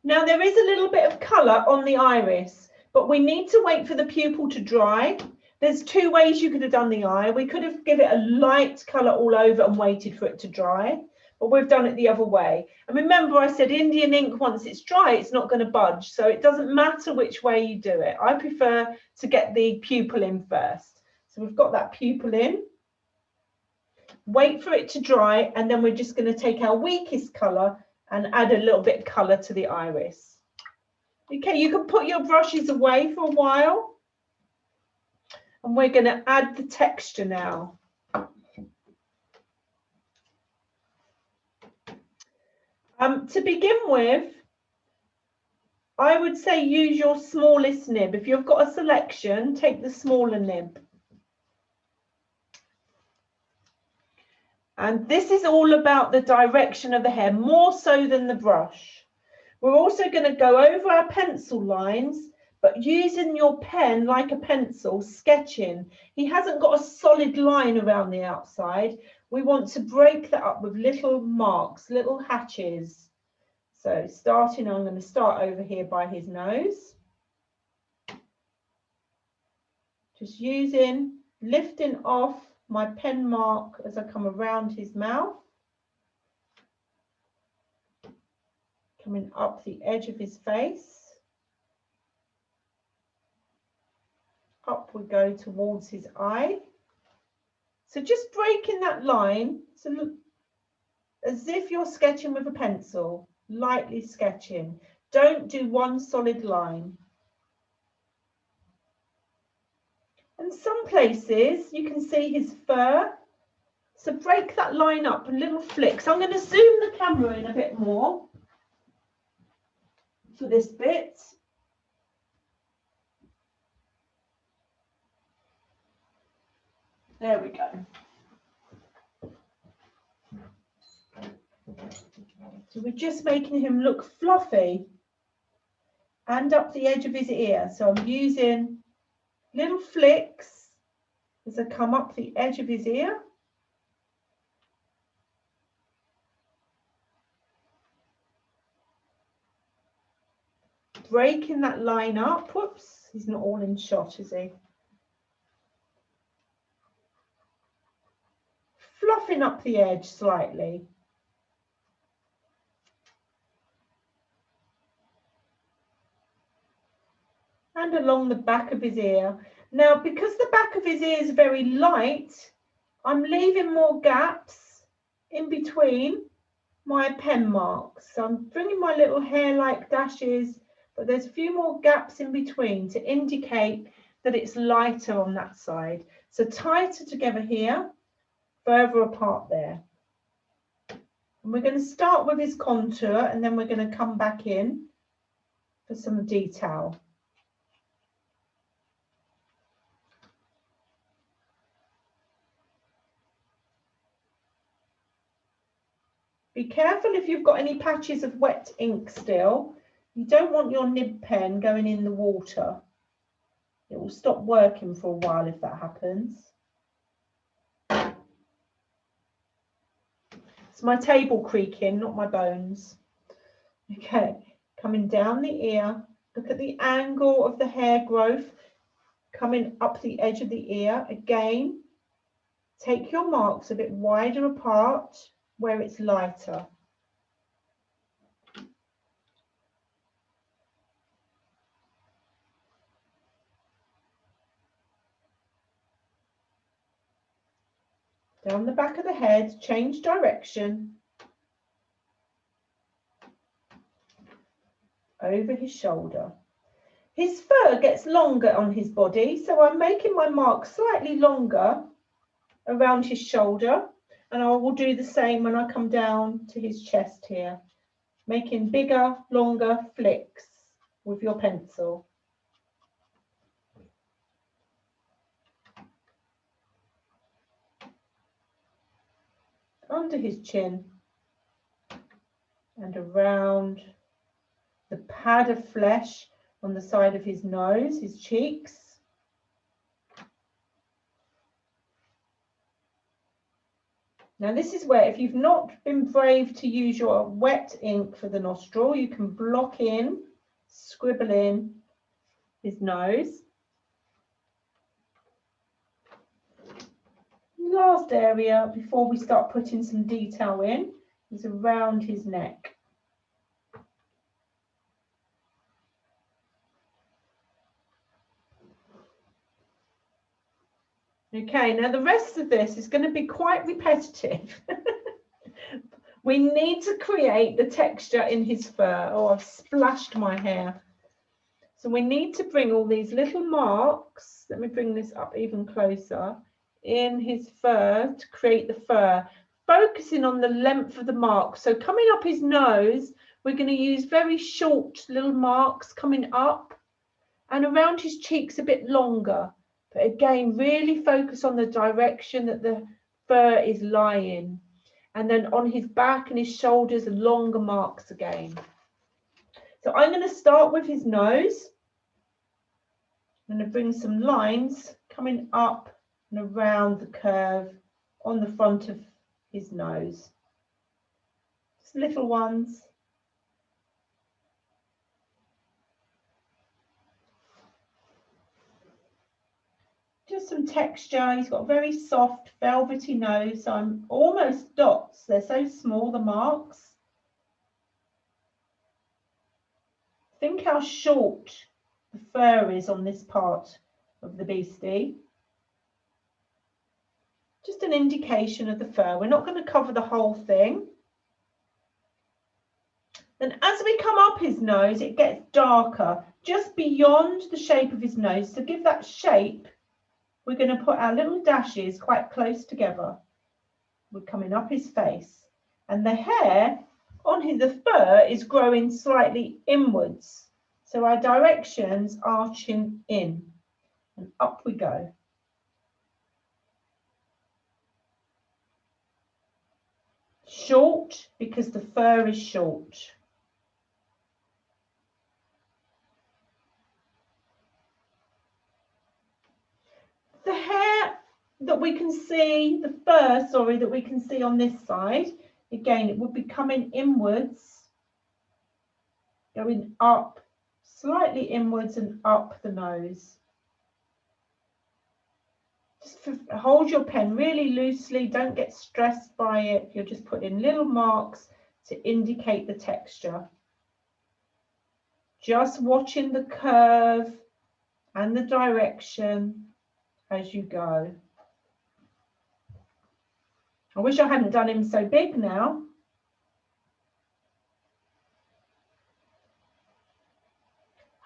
Now there is a little bit of colour on the iris, but we need to wait for the pupil to dry. There's two ways you could have done the eye. We could have given it a light colour all over and waited for it to dry, but we've done it the other way. And remember I said Indian ink, once it's dry, it's not going to budge. So it doesn't matter which way you do it. I prefer to get the pupil in first. So we've got that pupil in. Wait for it to dry, and then we're just going to take our weakest colour and add a little bit of colour to the iris. Okay, you can put your brushes away for a while. And we're going to add the texture now. To begin with, I would say use your smallest nib. If you've got a selection, take the smaller nib. And this is all about the direction of the hair, more so than the brush. We're also going to go over our pencil lines, but using your pen like a pencil, sketching. He hasn't got a solid line around the outside. We want to break that up with little marks, little hatches. So I'm going to start over here by his nose. Just lifting off my pen mark as I come around his mouth. Coming up the edge of his face. Up we go towards his eye. So just breaking that line, so look, as if you're sketching with a pencil, lightly sketching. Don't do one solid line. And some places you can see his fur. So break that line up, a little flick. So I'm going to zoom the camera in a bit more for this bit. There we go. So we're just making him look fluffy and up the edge of his ear. So I'm using little flicks as I come up the edge of his ear. Breaking that line up. Whoops, he's not all in shot, is he? Fluffing up the edge slightly. And along the back of his ear. Now, because the back of his ear is very light, I'm leaving more gaps in between my pen marks. So I'm bringing my little hair-like dashes, but there's a few more gaps in between to indicate that it's lighter on that side. So tighter together here, further apart there. And we're going to start with his contour and then we're going to come back in for some detail. Be careful if you've got any patches of wet ink still. You don't want your nib pen going in the water. It will stop working for a while if that happens. It's my table creaking, not my bones. Okay, coming down the ear. Look at the angle of the hair growth coming up the edge of the ear. Again, take your marks a bit wider apart where it's lighter. Down the back of the head, change direction. Over his shoulder. His fur gets longer on his body, so I'm making my mark slightly longer around his shoulder, and I will do the same when I come down to his chest here, making bigger, longer flicks with your pencil. Under his chin and around the pad of flesh on the side of his nose, his cheeks. Now this is where, if you've not been brave to use your wet ink for the nostril, you can block in, scribble in his nose. Last area before we start putting some detail in is around his neck. Okay, now the rest of this is going to be quite repetitive. We need to create the texture in his fur. Oh, I've splashed my hair. So we need to bring all these little marks, let me bring this up even closer, in his fur to create the fur, focusing on the length of the mark. So coming up his nose, we're going to use very short little marks coming up, and around his cheeks a bit longer. But again, really focus on the direction that the fur is lying. And then on his back and his shoulders, longer marks again. So I'm going to start with his nose. I'm going to bring some lines coming up and around the curve on the front of his nose. Just little ones. Just some texture. He's got a very soft, velvety nose, so I'm almost dots. They're so small, the marks. Think how short the fur is on this part of the beastie. Just an indication of the fur. We're not going to cover the whole thing. Then as we come up his nose, it gets darker, just beyond the shape of his nose. To give that shape, we're going to put our little dashes quite close together. We're coming up his face. And the hair on the fur is growing slightly inwards. So our directions arching in. And up we go. Short, because the fur is short. The hair that we can see, the fur, sorry, that we can see on this side, again, it would be coming inwards, going up, slightly inwards and up the nose. Just hold your pen really loosely, don't get stressed by it. You're just putting little marks to indicate the texture. Just watching the curve and the direction as you go. I wish I hadn't done him so big now.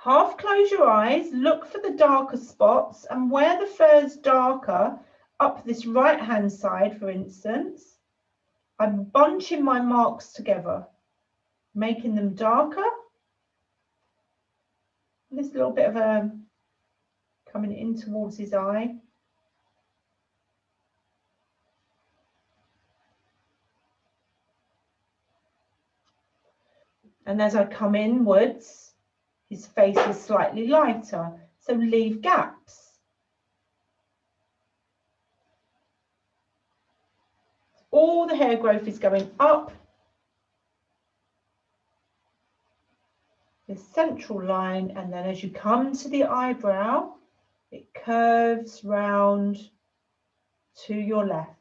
Half close your eyes, look for the darker spots, and where the fur is darker, up this right hand side for instance, I'm bunching my marks together, making them darker. This little bit of a coming in towards his eye. And as I come inwards, his face is slightly lighter, so leave gaps. All the hair growth is going up this central line, and then as you come to the eyebrow, it curves round to your left.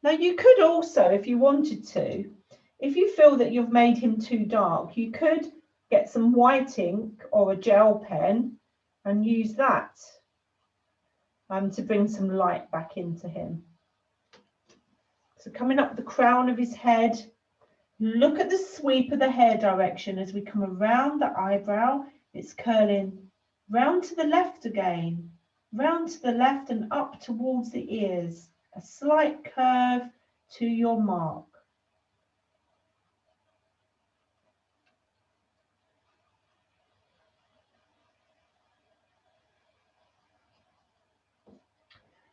Now you could also, if you wanted to, if you feel that you've made him too dark, you could get some white ink or a gel pen and use that to bring some light back into him. So coming up the crown of his head, look at the sweep of the hair direction as we come around the eyebrow. It's curling round to the left again, round to the left and up towards the ears. A slight curve to your mark.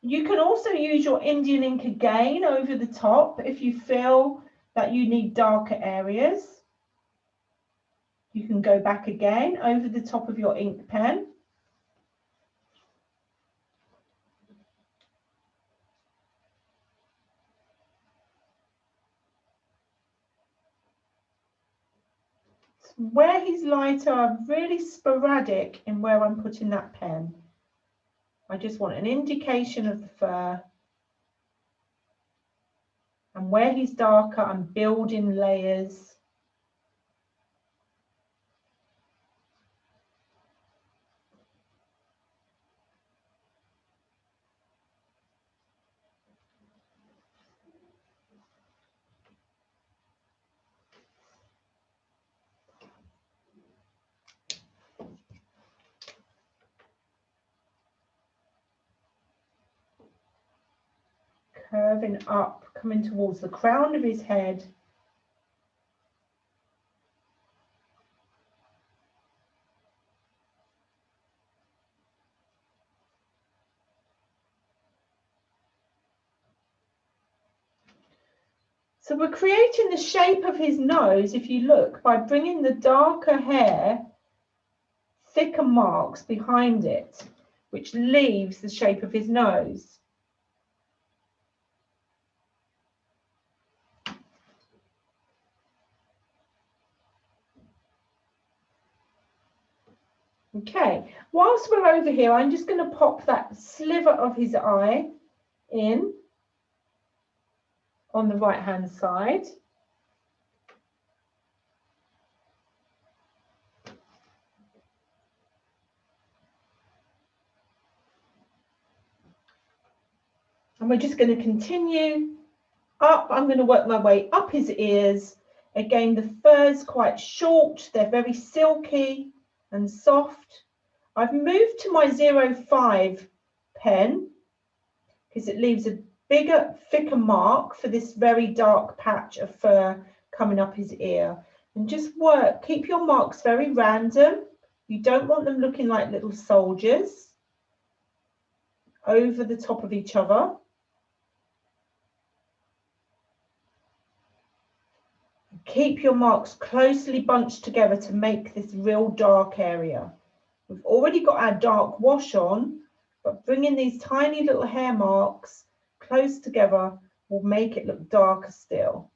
You can also use your Indian ink again over the top if you feel that you need darker areas. You can go back again over the top of your ink pen. Where he's lighter, I'm really sporadic in where I'm putting that pen. I just want an indication of the fur. And where he's darker, I'm building layers. Curving up, coming towards the crown of his head. So we're creating the shape of his nose, if you look, by bringing the darker hair, thicker marks behind it, which leaves the shape of his nose. Okay, whilst we're over here, I'm just going to pop that sliver of his eye in on the right hand side. And we're just going to continue up. I'm going to work my way up his ears. Again, the fur's quite short. They're very silky and soft. I've moved to my 05 pen because it leaves a bigger, thicker mark for this very dark patch of fur coming up his ear. And just work, keep your marks very random. You don't want them looking like little soldiers over the top of each other. Keep your marks closely bunched together to make this real dark area. We've already got our dark wash on, but bringing these tiny little hair marks close together will make it look darker still.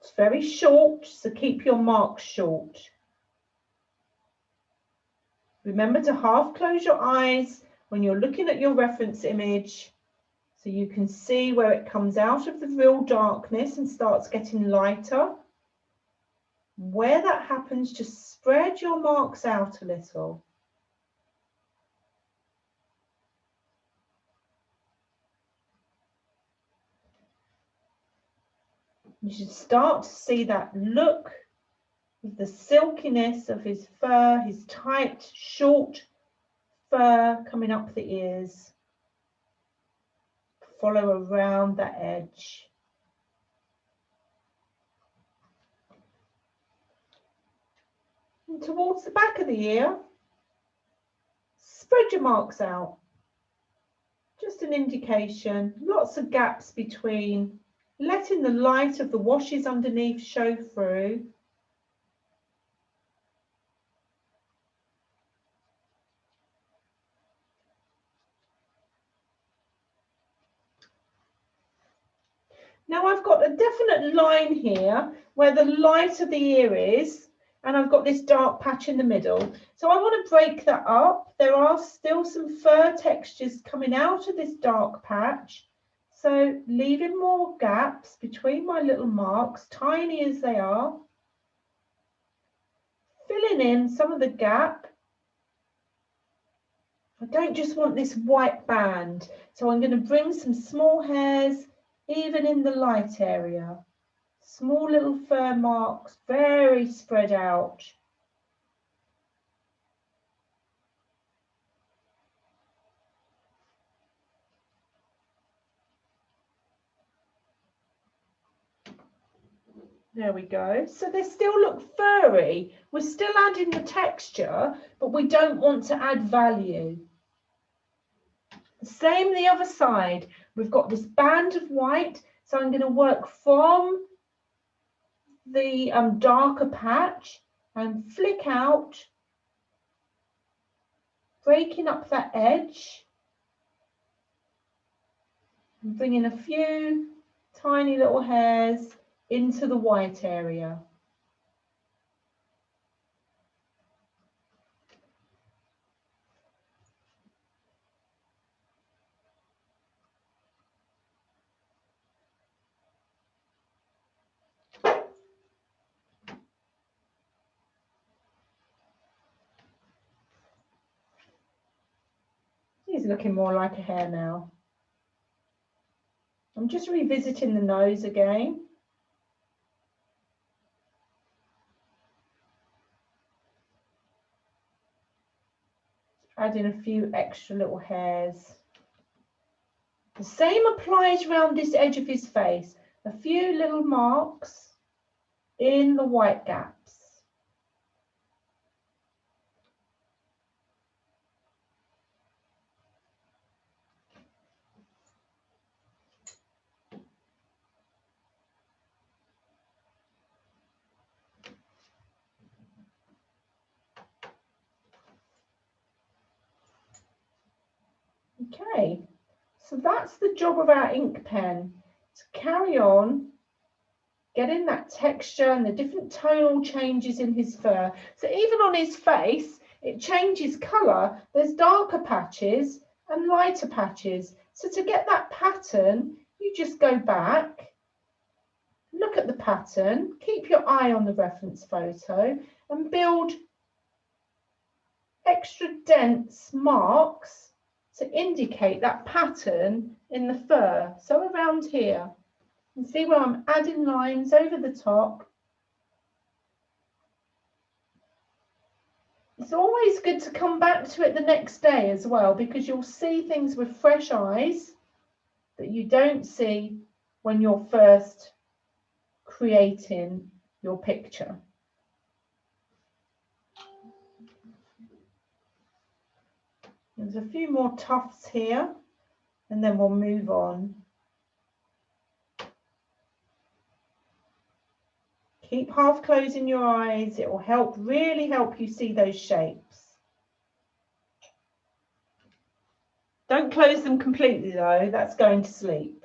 It's very short, so keep your marks short. Remember to half close your eyes when you're looking at your reference image, so you can see where it comes out of the real darkness and starts getting lighter. Where that happens, just spread your marks out a little. You should start to see that look of the silkiness of his fur, his tight, short fur coming up the ears. Follow around that edge. And towards the back of the ear, spread your marks out. Just an indication, lots of gaps between, letting the light of the washes underneath show through. Now I've got a definite line here where the light of the ear is, and I've got this dark patch in the middle. So I want to break that up. There are still some fur textures coming out of this dark patch. So leaving more gaps between my little marks, tiny as they are. Filling in some of the gap. I don't just want this white band. So I'm going to bring some small hairs even in the light area. Small little fur marks, very spread out. There we go. So they still look furry. We're still adding the texture, but we don't want to add value. Same the other side. We've got this band of white, so I'm going to work from the darker patch and flick out, breaking up that edge, and bringing a few tiny little hairs into the white area. He's looking more like a hare now. I'm just revisiting the nose again. Adding a few extra little hairs. The same applies around this edge of his face. A few little marks in the white gaps. Okay, so that's the job of our ink pen, to carry on getting that texture and the different tonal changes in his fur. So even on his face, it changes colour. There's darker patches and lighter patches. So to get that pattern, you just go back, look at the pattern, keep your eye on the reference photo and build extra dense marks to indicate that pattern in the fur. So around here, you can see where I'm adding lines over the top. It's always good to come back to it the next day as well, because you'll see things with fresh eyes that you don't see when you're first creating your picture. There's a few more tufts here, and then we'll move on. Keep half closing your eyes. It will really help you see those shapes. Don't close them completely though, that's going to sleep.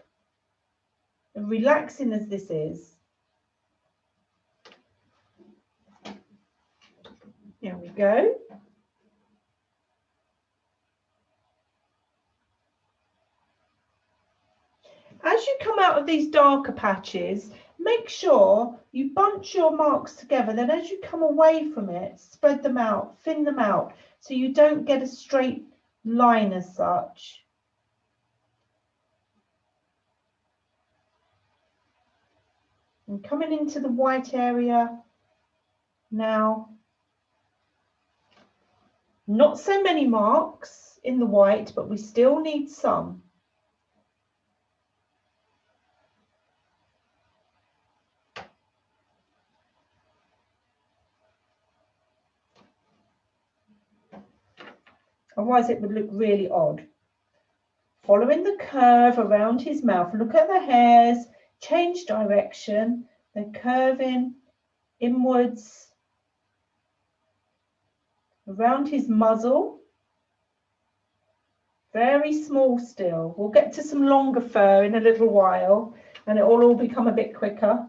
And relaxing as this is. There we go. As you come out of these darker patches, make sure you bunch your marks together. Then as you come away from it, spread them out, thin them out, so you don't get a straight line as such. And coming into the white area now. Not so many marks in the white, but we still need some. Otherwise it would look really odd. Following the curve around his mouth, look at the hairs, change direction, they're curving inwards around his muzzle. Very small still. We'll get to some longer fur in a little while and it will all become a bit quicker.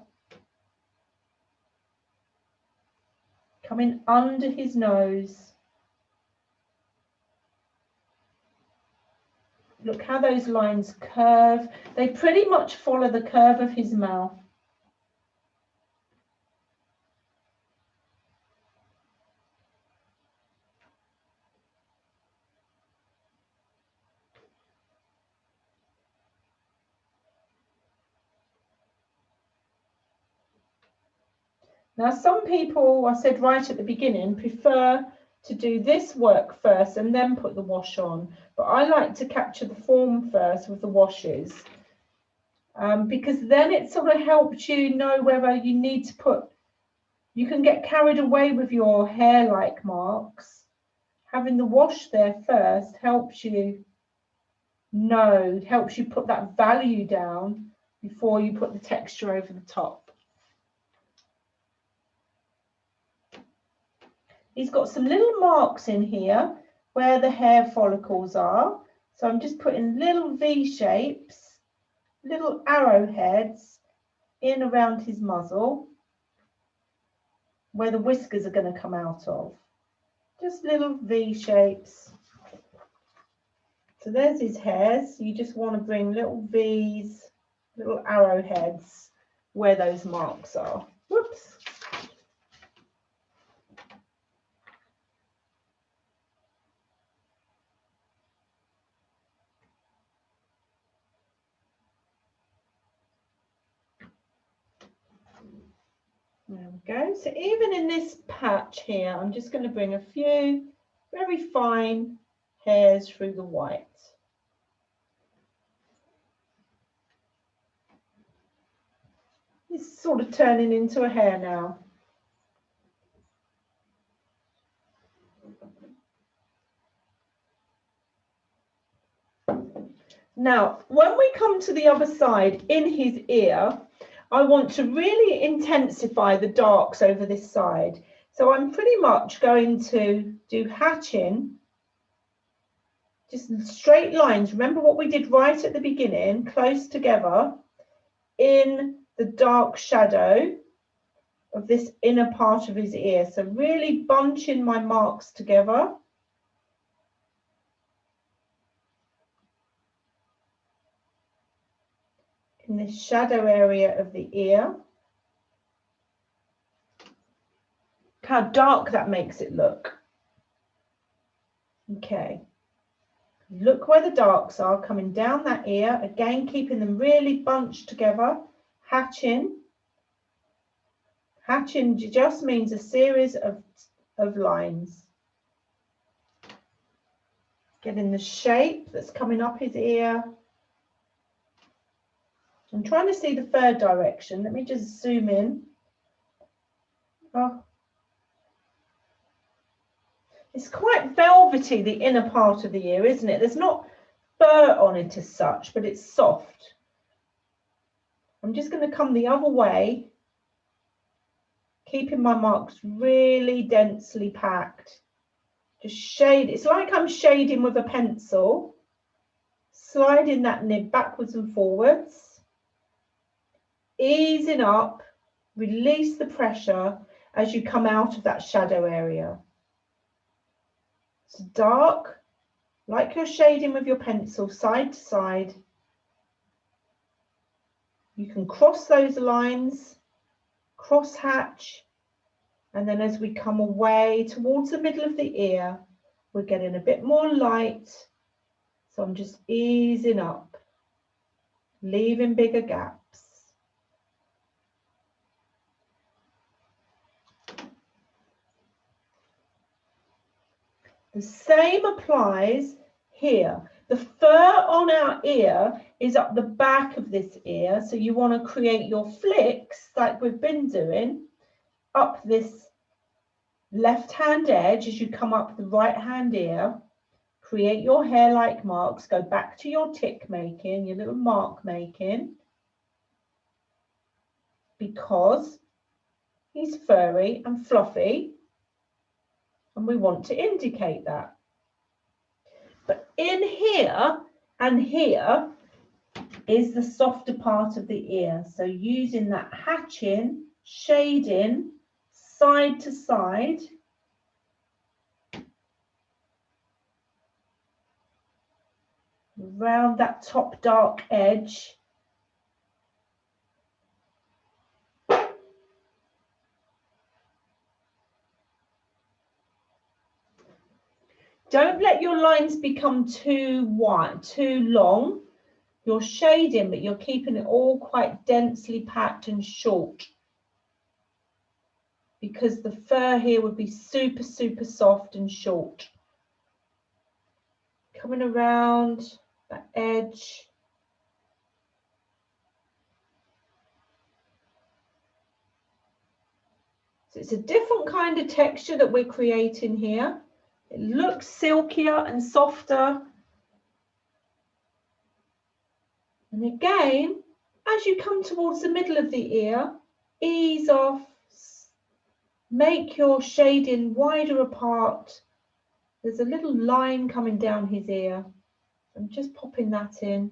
Coming under his nose. Look how those lines curve. They pretty much follow the curve of his mouth. Now, some people, I said right at the beginning, prefer to do this work first and then put the wash on. But I like to capture the form first with the washes because then it sort of helps you know whether you need to put, you can get carried away with your hair-like marks. Having the wash there first helps you know, helps you put that value down before you put the texture over the top. He's got some little marks in here where the hair follicles are. So I'm just putting little V shapes, little arrowheads in around his muzzle where the whiskers are going to come out of. Just little V shapes. So there's his hairs. You just want to bring little V's, little arrowheads where those marks are. Whoops. There we go. So even in this patch here, I'm just going to bring a few very fine hairs through the white. It's sort of turning into a hare now. Now, when we come to the other side in his ear, I want to really intensify the darks over this side. So I'm pretty much going to do hatching, just straight lines. Remember what we did right at the beginning, close together in the dark shadow of this inner part of his ear. So really bunching my marks together. In this shadow area of the ear. Look how dark that makes it look. Okay. Look where the darks are coming down that ear. Again, keeping them really bunched together. Hatching. Hatching just means a series of lines. Getting the shape that's coming up his ear. I'm trying to see the third direction. Let me just zoom in. Oh. It's quite velvety, the inner part of the ear, isn't it? There's not fur on it as such, but it's soft. I'm just going to come the other way, keeping my marks really densely packed. Just shade. It's like I'm shading with a pencil, sliding that nib backwards and forwards. Easing up, release the pressure as you come out of that shadow area. It's dark, like you're shading with your pencil, side to side. You can cross those lines, cross hatch, and then as we come away towards the middle of the ear, we're getting a bit more light. So I'm just easing up, leaving bigger gaps. The same applies here. The fur on our ear is up the back of this ear, so you want to create your flicks like we've been doing up this left-hand edge as you come up the right-hand ear. Create your hair-like marks, go back to your tick making, your little mark making, because he's furry and fluffy, and we want to indicate that. But in here and here is the softer part of the ear. So using that hatching, shading, side to side. Around that top dark edge. Don't let your lines become too wide, too long. You're shading, but you're keeping it all quite densely packed and short, because the fur here would be super, super soft and short. Coming around that edge. So it's a different kind of texture that we're creating here. It looks silkier and softer. And again, as you come towards the middle of the ear, ease off, make your shading wider apart. There's a little line coming down his ear. I'm just popping that in.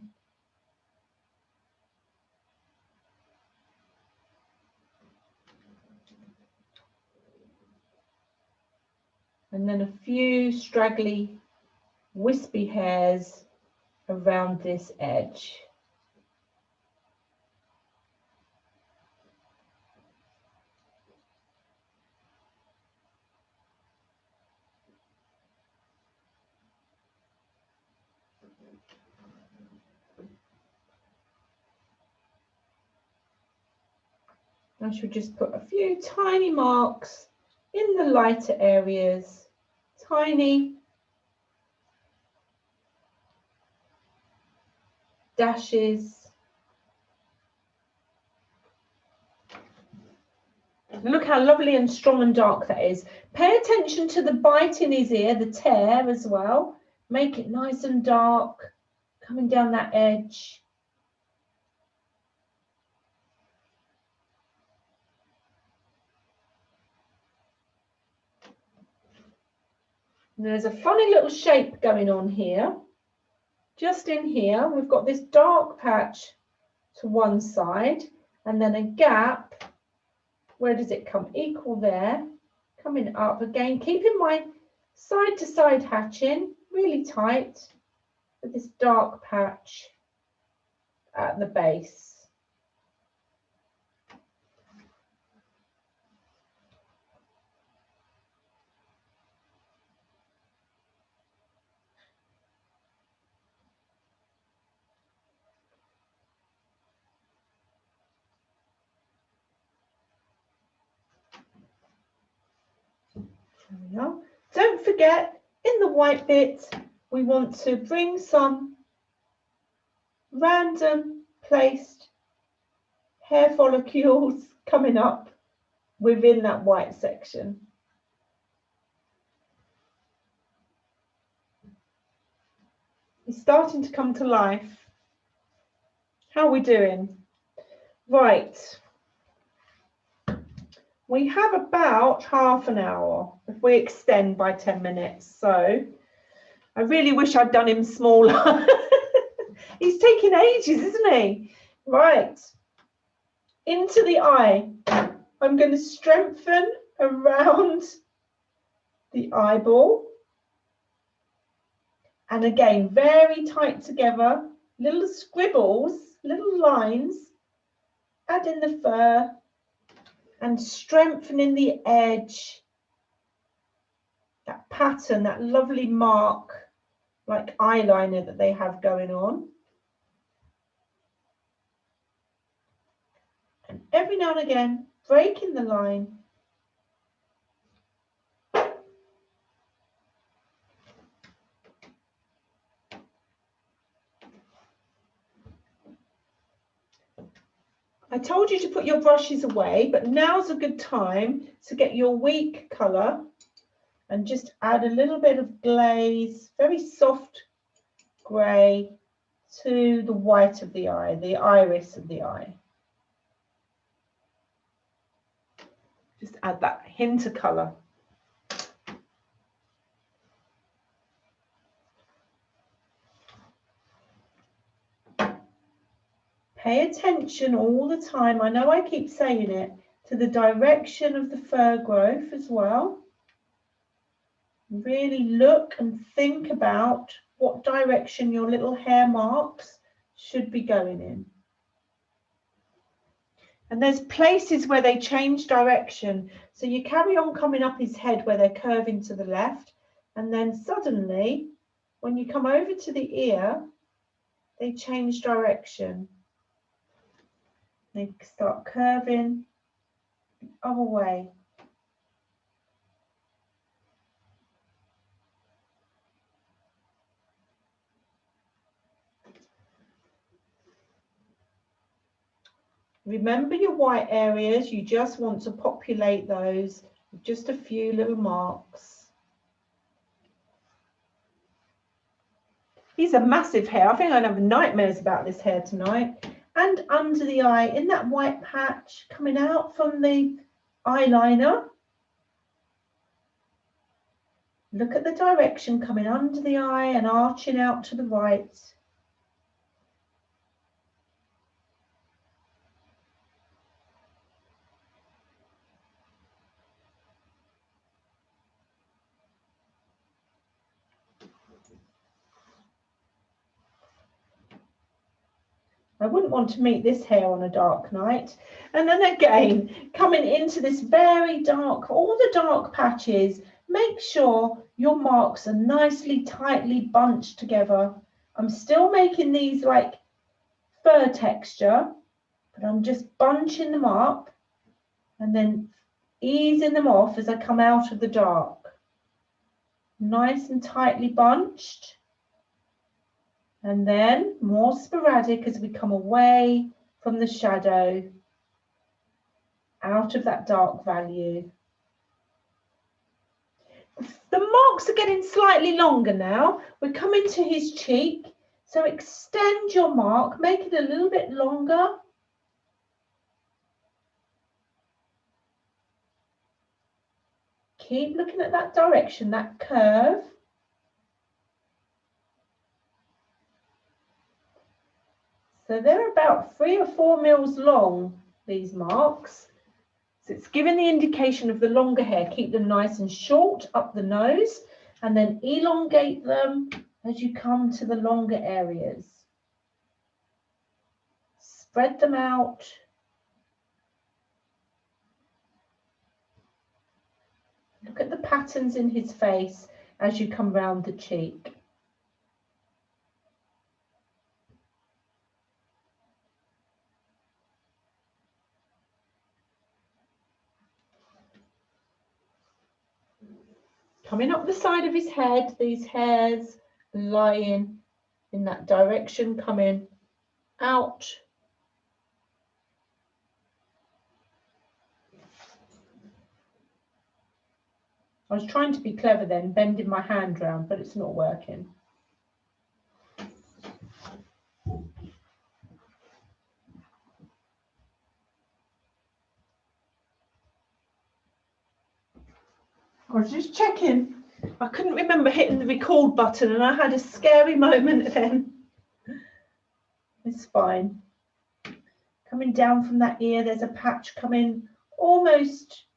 And then a few straggly, wispy hairs around this edge. I should just put a few tiny marks in the lighter areas, tiny dashes. Look how lovely and strong and dark that is. Pay attention to the bite in his ear, the tear as well. Make it nice and dark, coming down that edge. And there's a funny little shape going on here. Just in here, we've got this dark patch to one side and then a gap. Where does it come? Equal there, coming up again, keeping my side to side hatching really tight with this dark patch at the base. Don't forget, in the white bit, we want to bring some random placed hair follicles coming up within that white section. It's starting to come to life. How are we doing? Right. We have about half an hour if we extend by 10 minutes. So I really wish I'd done him smaller. He's taking ages, isn't he? Right. Into the eye. I'm going to strengthen around the eyeball. And again, very tight together. Little scribbles, little lines adding the fur and strengthening the edge, that pattern, that lovely mark like eyeliner that they have going on. And every now and again, breaking the line. I told you to put your brushes away, but now's a good time to get your weak colour and just add a little bit of glaze, very soft grey, to the white of the eye, the iris of the eye. Just add that hint of colour. Pay attention all the time, I know I keep saying it, to the direction of the fur growth as well. Really look and think about what direction your little hair marks should be going in. And there's places where they change direction. So you carry on coming up his head where they're curving to the left. And then suddenly, when you come over to the ear, they change direction. They start curving the other way. Remember your white areas, you just want to populate those with just a few little marks. He's a massive hair. I think I'd have nightmares about this hair tonight. And under the eye, in that white patch coming out from the eyeliner. Look at the direction coming under the eye and arching out to the right. I wouldn't want to meet this hair on a dark night. And then again, coming into this very dark, all the dark patches, make sure your marks are nicely, tightly bunched together. I'm still making these like fur texture, but I'm just bunching them up and then easing them off as I come out of the dark. Nice and tightly bunched. And then more sporadic as we come away from the shadow, out of that dark value. The marks are getting slightly longer now. We're coming to his cheek. So extend your mark, make it a little bit longer. Keep looking at that direction, that curve. So they're about 3 or 4 mils long, these marks. So it's giving the indication of the longer hair. Keep them nice and short up the nose and then elongate them as you come to the longer areas. Spread them out. Look at the patterns in his face as you come round the cheek. Coming up the side of his head, these hairs lying in that direction, coming out. I was trying to be clever then, bending my hand round, but it's not working. I was just checking. I couldn't remember hitting the record button and I had a scary moment then. It's fine. Coming down from that ear, there's a patch coming almost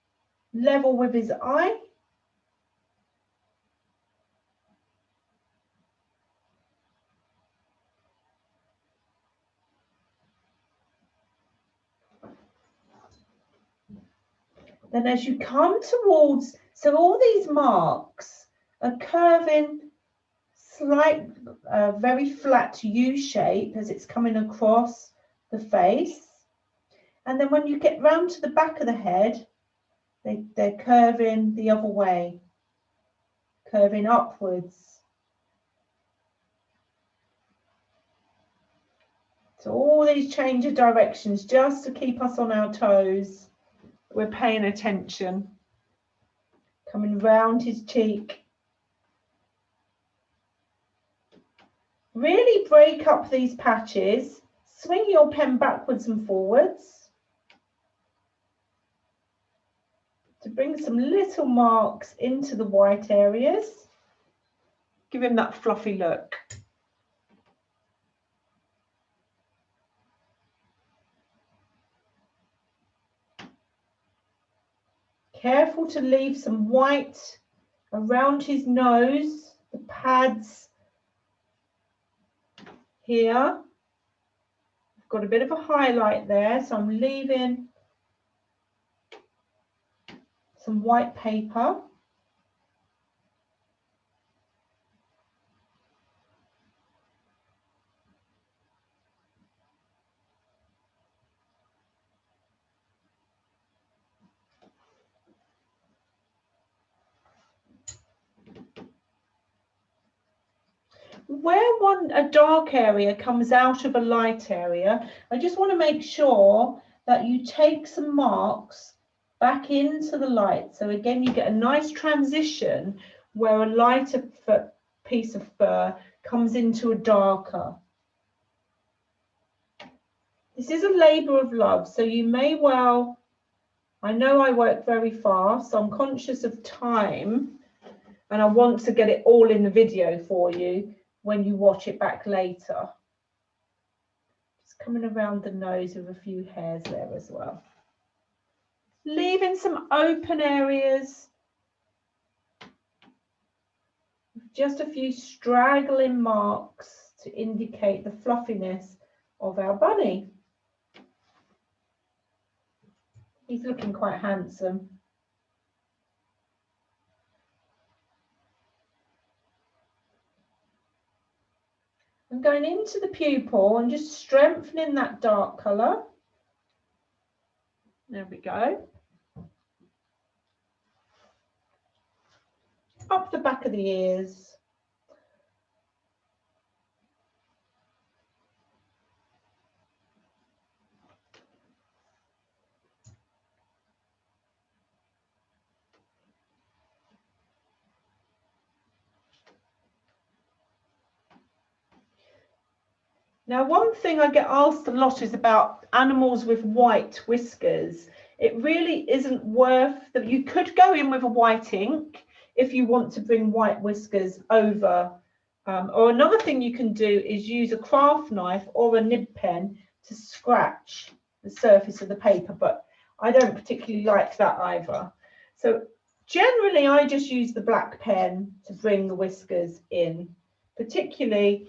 level with his eye. Then as you come towards, so all these marks are curving slight, very flat U shape as it's coming across the face. And then when you get round to the back of the head, they're curving the other way, curving upwards. So all these change of directions just to keep us on our toes. We're paying attention. Coming round his cheek. Really break up these patches. Swing your pen backwards and forwards to bring some little marks into the white areas. Give him that fluffy look. Careful to leave some white around his nose, the pads here. I've got a bit of a highlight there, so I'm leaving some white paper. Where a dark area comes out of a light area, I just want to make sure that you take some marks back into the light. So again, you get a nice transition where a lighter piece of fur comes into a darker. This is a labour of love, so you may well, I know I work very fast, so I'm conscious of time and I want to get it all in the video for you when you watch it back later. Just coming around the nose with a few hairs there as well. Leaving some open areas. Just a few straggling marks to indicate the fluffiness of our bunny. He's looking quite handsome. I'm going into the pupil and just strengthening that dark colour. There we go. Up the back of the ears. Now, one thing I get asked a lot is about animals with white whiskers. It really isn't worth that. You could go in with a white ink if you want to bring white whiskers over. Or another thing you can do is use a craft knife or a nib pen to scratch the surface of the paper, but I don't particularly like that either. So generally, I just use the black pen to bring the whiskers in, particularly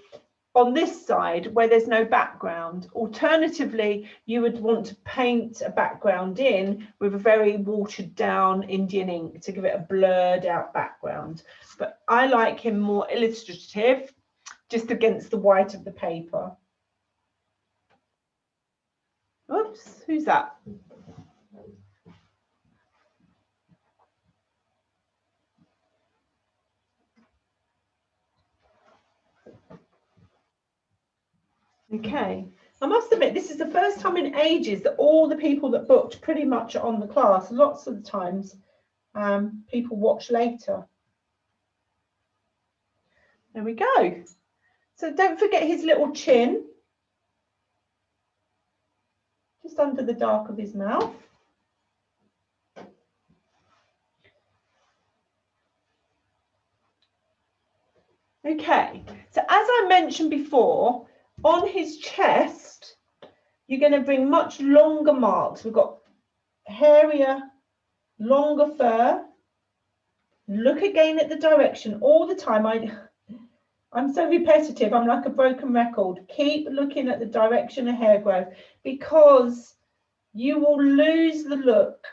on this side where there's no background. Alternatively, you would want to paint a background in with a very watered down Indian ink to give it a blurred out background. But I like him more illustrative, just against the white of the paper. Oops, who's that? Okay, I must admit this is the first time in ages that all the people that booked pretty much are on the class. Lots of the times people watch later. There we go. So don't forget his little chin, just under the dark of his mouth. Okay, so as I mentioned before, on his chest, you're going to bring much longer marks. We've got hairier, longer fur. Look again at the direction all the time. I'm so repetitive. I'm like a broken record. Keep looking at the direction of hair growth because you will lose the look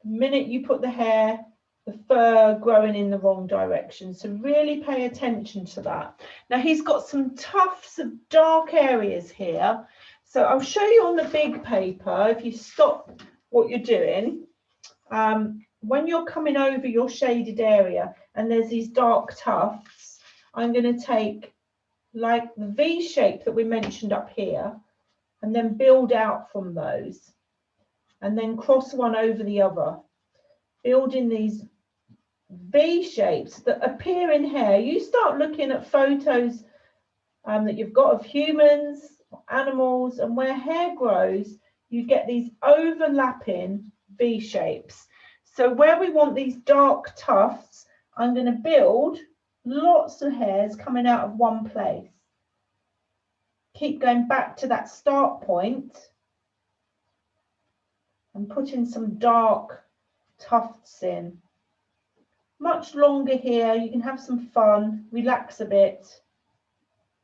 the minute you put the hair, the fur growing in the wrong direction. So really pay attention to that. Now he's got some tufts of dark areas here. So I'll show you on the big paper, if you stop what you're doing, when you're coming over your shaded area and there's these dark tufts, I'm going to take like the V shape that we mentioned up here and then build out from those and then cross one over the other, building these V shapes that appear in hair. You start looking at photos that you've got of humans, animals, and where hair grows, you get these overlapping V shapes. So where we want these dark tufts, I'm going to build lots of hairs coming out of one place. Keep going back to that start point and putting some dark tufts in. Much longer here, you can have some fun, relax a bit.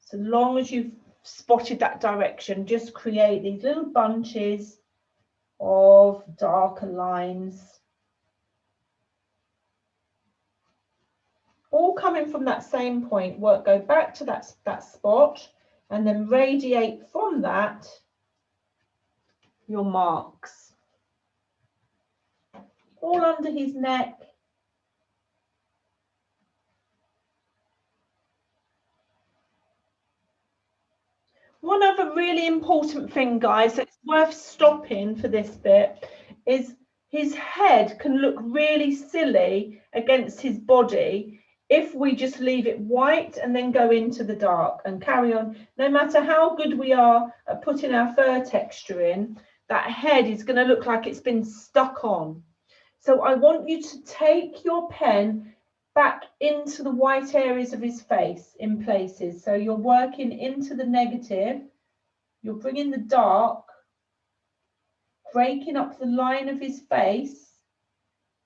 So long as you've spotted that direction, just create these little bunches of darker lines. All coming from that same point, go back to that spot and then radiate from that your marks. All under his neck. One other really important thing, guys, that's worth stopping for this bit is his head can look really silly against his body if we just leave it white and then go into the dark and carry on. No matter how good we are at putting our fur texture in, that head is going to look like it's been stuck on. So I want you to take your pen back into the white areas of his face in places. So you're working into the negative, you're bringing the dark, breaking up the line of his face,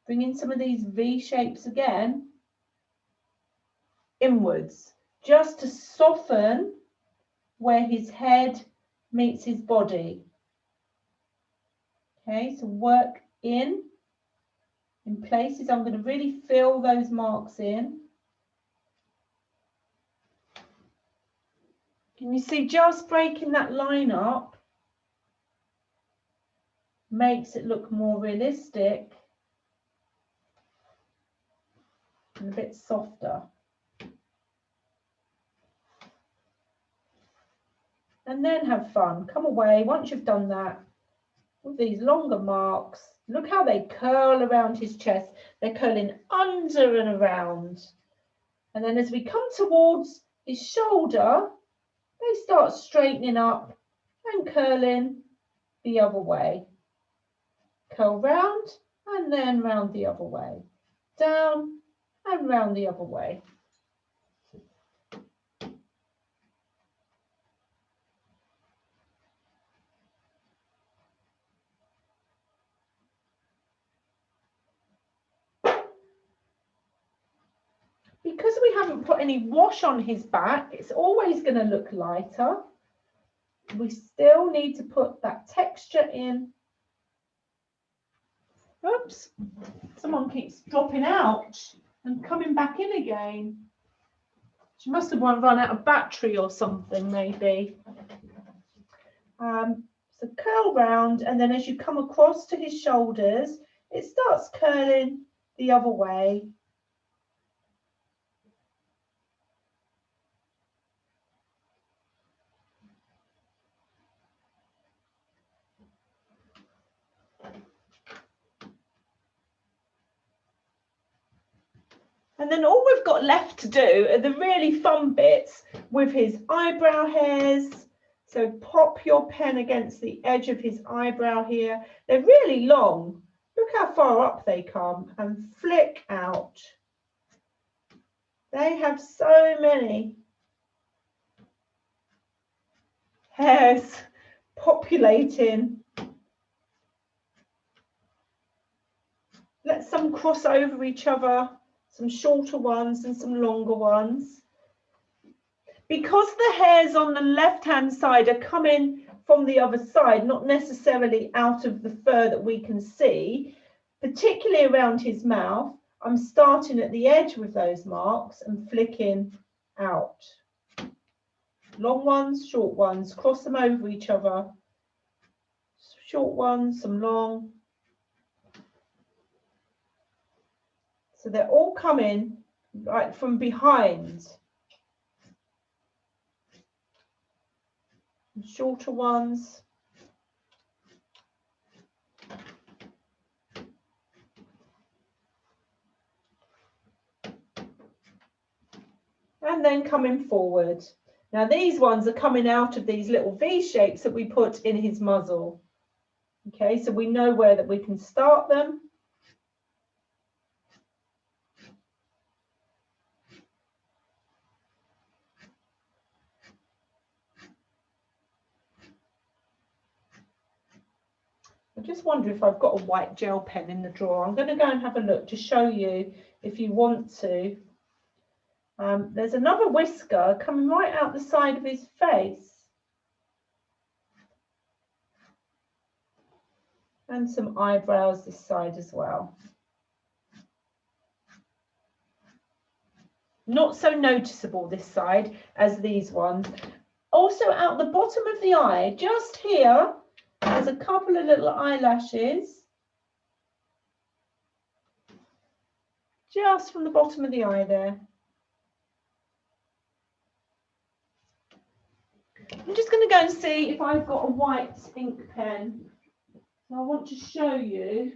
bringing some of these V shapes again, inwards, just to soften where his head meets his body. Okay, so work in places. I'm going to really fill those marks in. Can you see just breaking that line up makes it look more realistic and a bit softer. And then have fun. Come away once you've done that with these longer marks. Look how they curl around his chest. They're curling under and around. And then as we come towards his shoulder, they start straightening up and curling the other way. Curl round and then round the other way. Down and round the other way. Because we haven't put any wash on his back, it's always going to look lighter. We still need to put that texture in. Oops, someone keeps dropping out and coming back in again. She must have run out of battery or something, maybe. So curl round, and then as you come across to his shoulders, it starts curling the other way. And then all we've got left to do are the really fun bits with his eyebrow hairs. So pop your pen against the edge of his eyebrow here. They're really long. Look how far up they come and flick out. They have so many hairs populating. Let some cross over each other. Some shorter ones and some longer ones. Because the hairs on the left-hand side are coming from the other side, not necessarily out of the fur that we can see, particularly around his mouth, I'm starting at the edge with those marks and flicking out. Long ones, short ones, cross them over each other. Short ones, some long. So they're all coming right from behind. Shorter ones. And then coming forward. Now these ones are coming out of these little V shapes that we put in his muzzle. Okay, so we know where that we can start them. I just wonder if I've got a white gel pen in the drawer. I'm going to go and have a look to show you if you want to. There's another whisker coming right out the side of his face. And some eyebrows this side as well. Not so noticeable this side as these ones. Also out the bottom of the eye, just here, there's a couple of little eyelashes. Just from the bottom of the eye there. I'm just going to go and see if I've got a white ink pen. So I want to show you.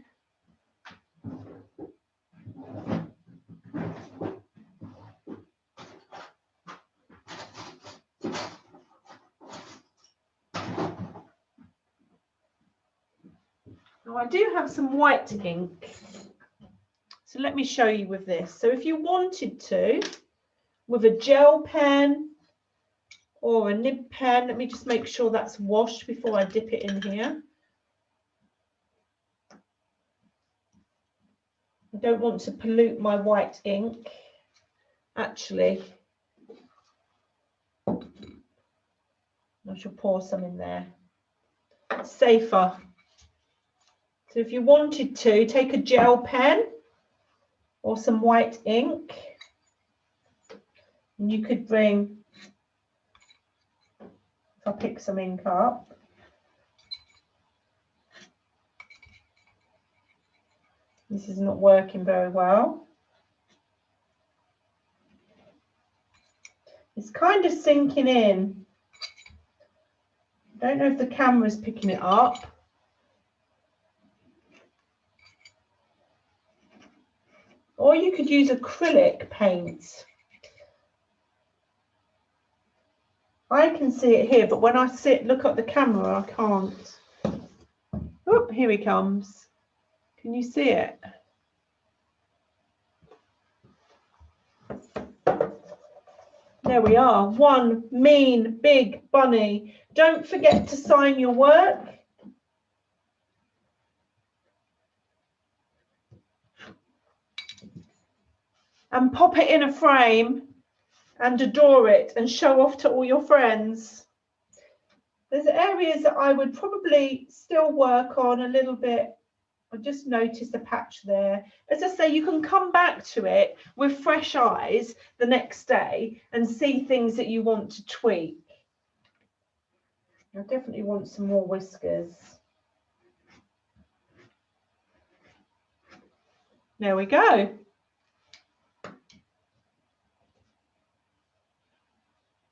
Now I do have some white ink. So let me show you with this. So if you wanted to, with a gel pen or a nib pen, let me just make sure that's washed before I dip it in here. I don't want to pollute my white ink. Actually, I shall pour some in there. It's safer. So if you wanted to, take a gel pen or some white ink, and you could bring, if I pick some ink up, this is not working very well. It's kind of sinking in. I don't know if the camera's picking it up. Or you could use acrylic paint. I can see it here, but when I look at the camera, I can't. Oh, here he comes. Can you see it? There we are. One mean big bunny. Don't forget to sign your work. And pop it in a frame and adore it and show off to all your friends. There's areas that I would probably still work on a little bit. I just noticed a patch there. As I say, you can come back to it with fresh eyes the next day and see things that you want to tweak. I definitely want some more whiskers. There we go.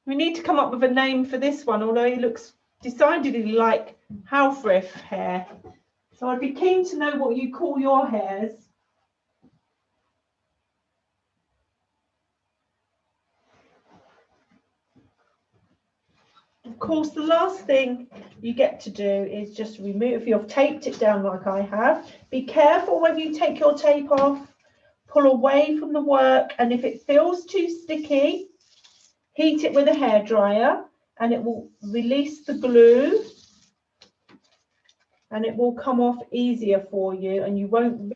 We need to come up with a name for this one, although he looks decidedly like Halfrith hare. So I'd be keen to know what you call your hares. Of course, the last thing you get to do is just remove, if you've taped it down like I have, be careful when you take your tape off, pull away from the work, and if it feels too sticky, heat it with a hairdryer and it will release the glue and it will come off easier for you and you won't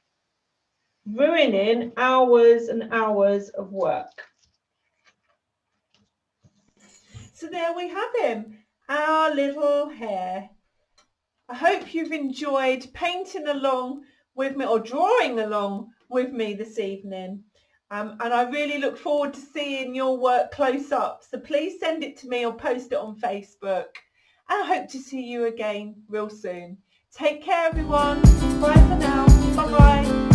ruin hours and hours of work. So there we have him, our little hare. I hope you've enjoyed painting along with me or drawing along with me this evening. And I really look forward to seeing your work close up. So please send it to me or post it on Facebook. And I hope to see you again real soon. Take care, everyone. Bye for now. Bye-bye.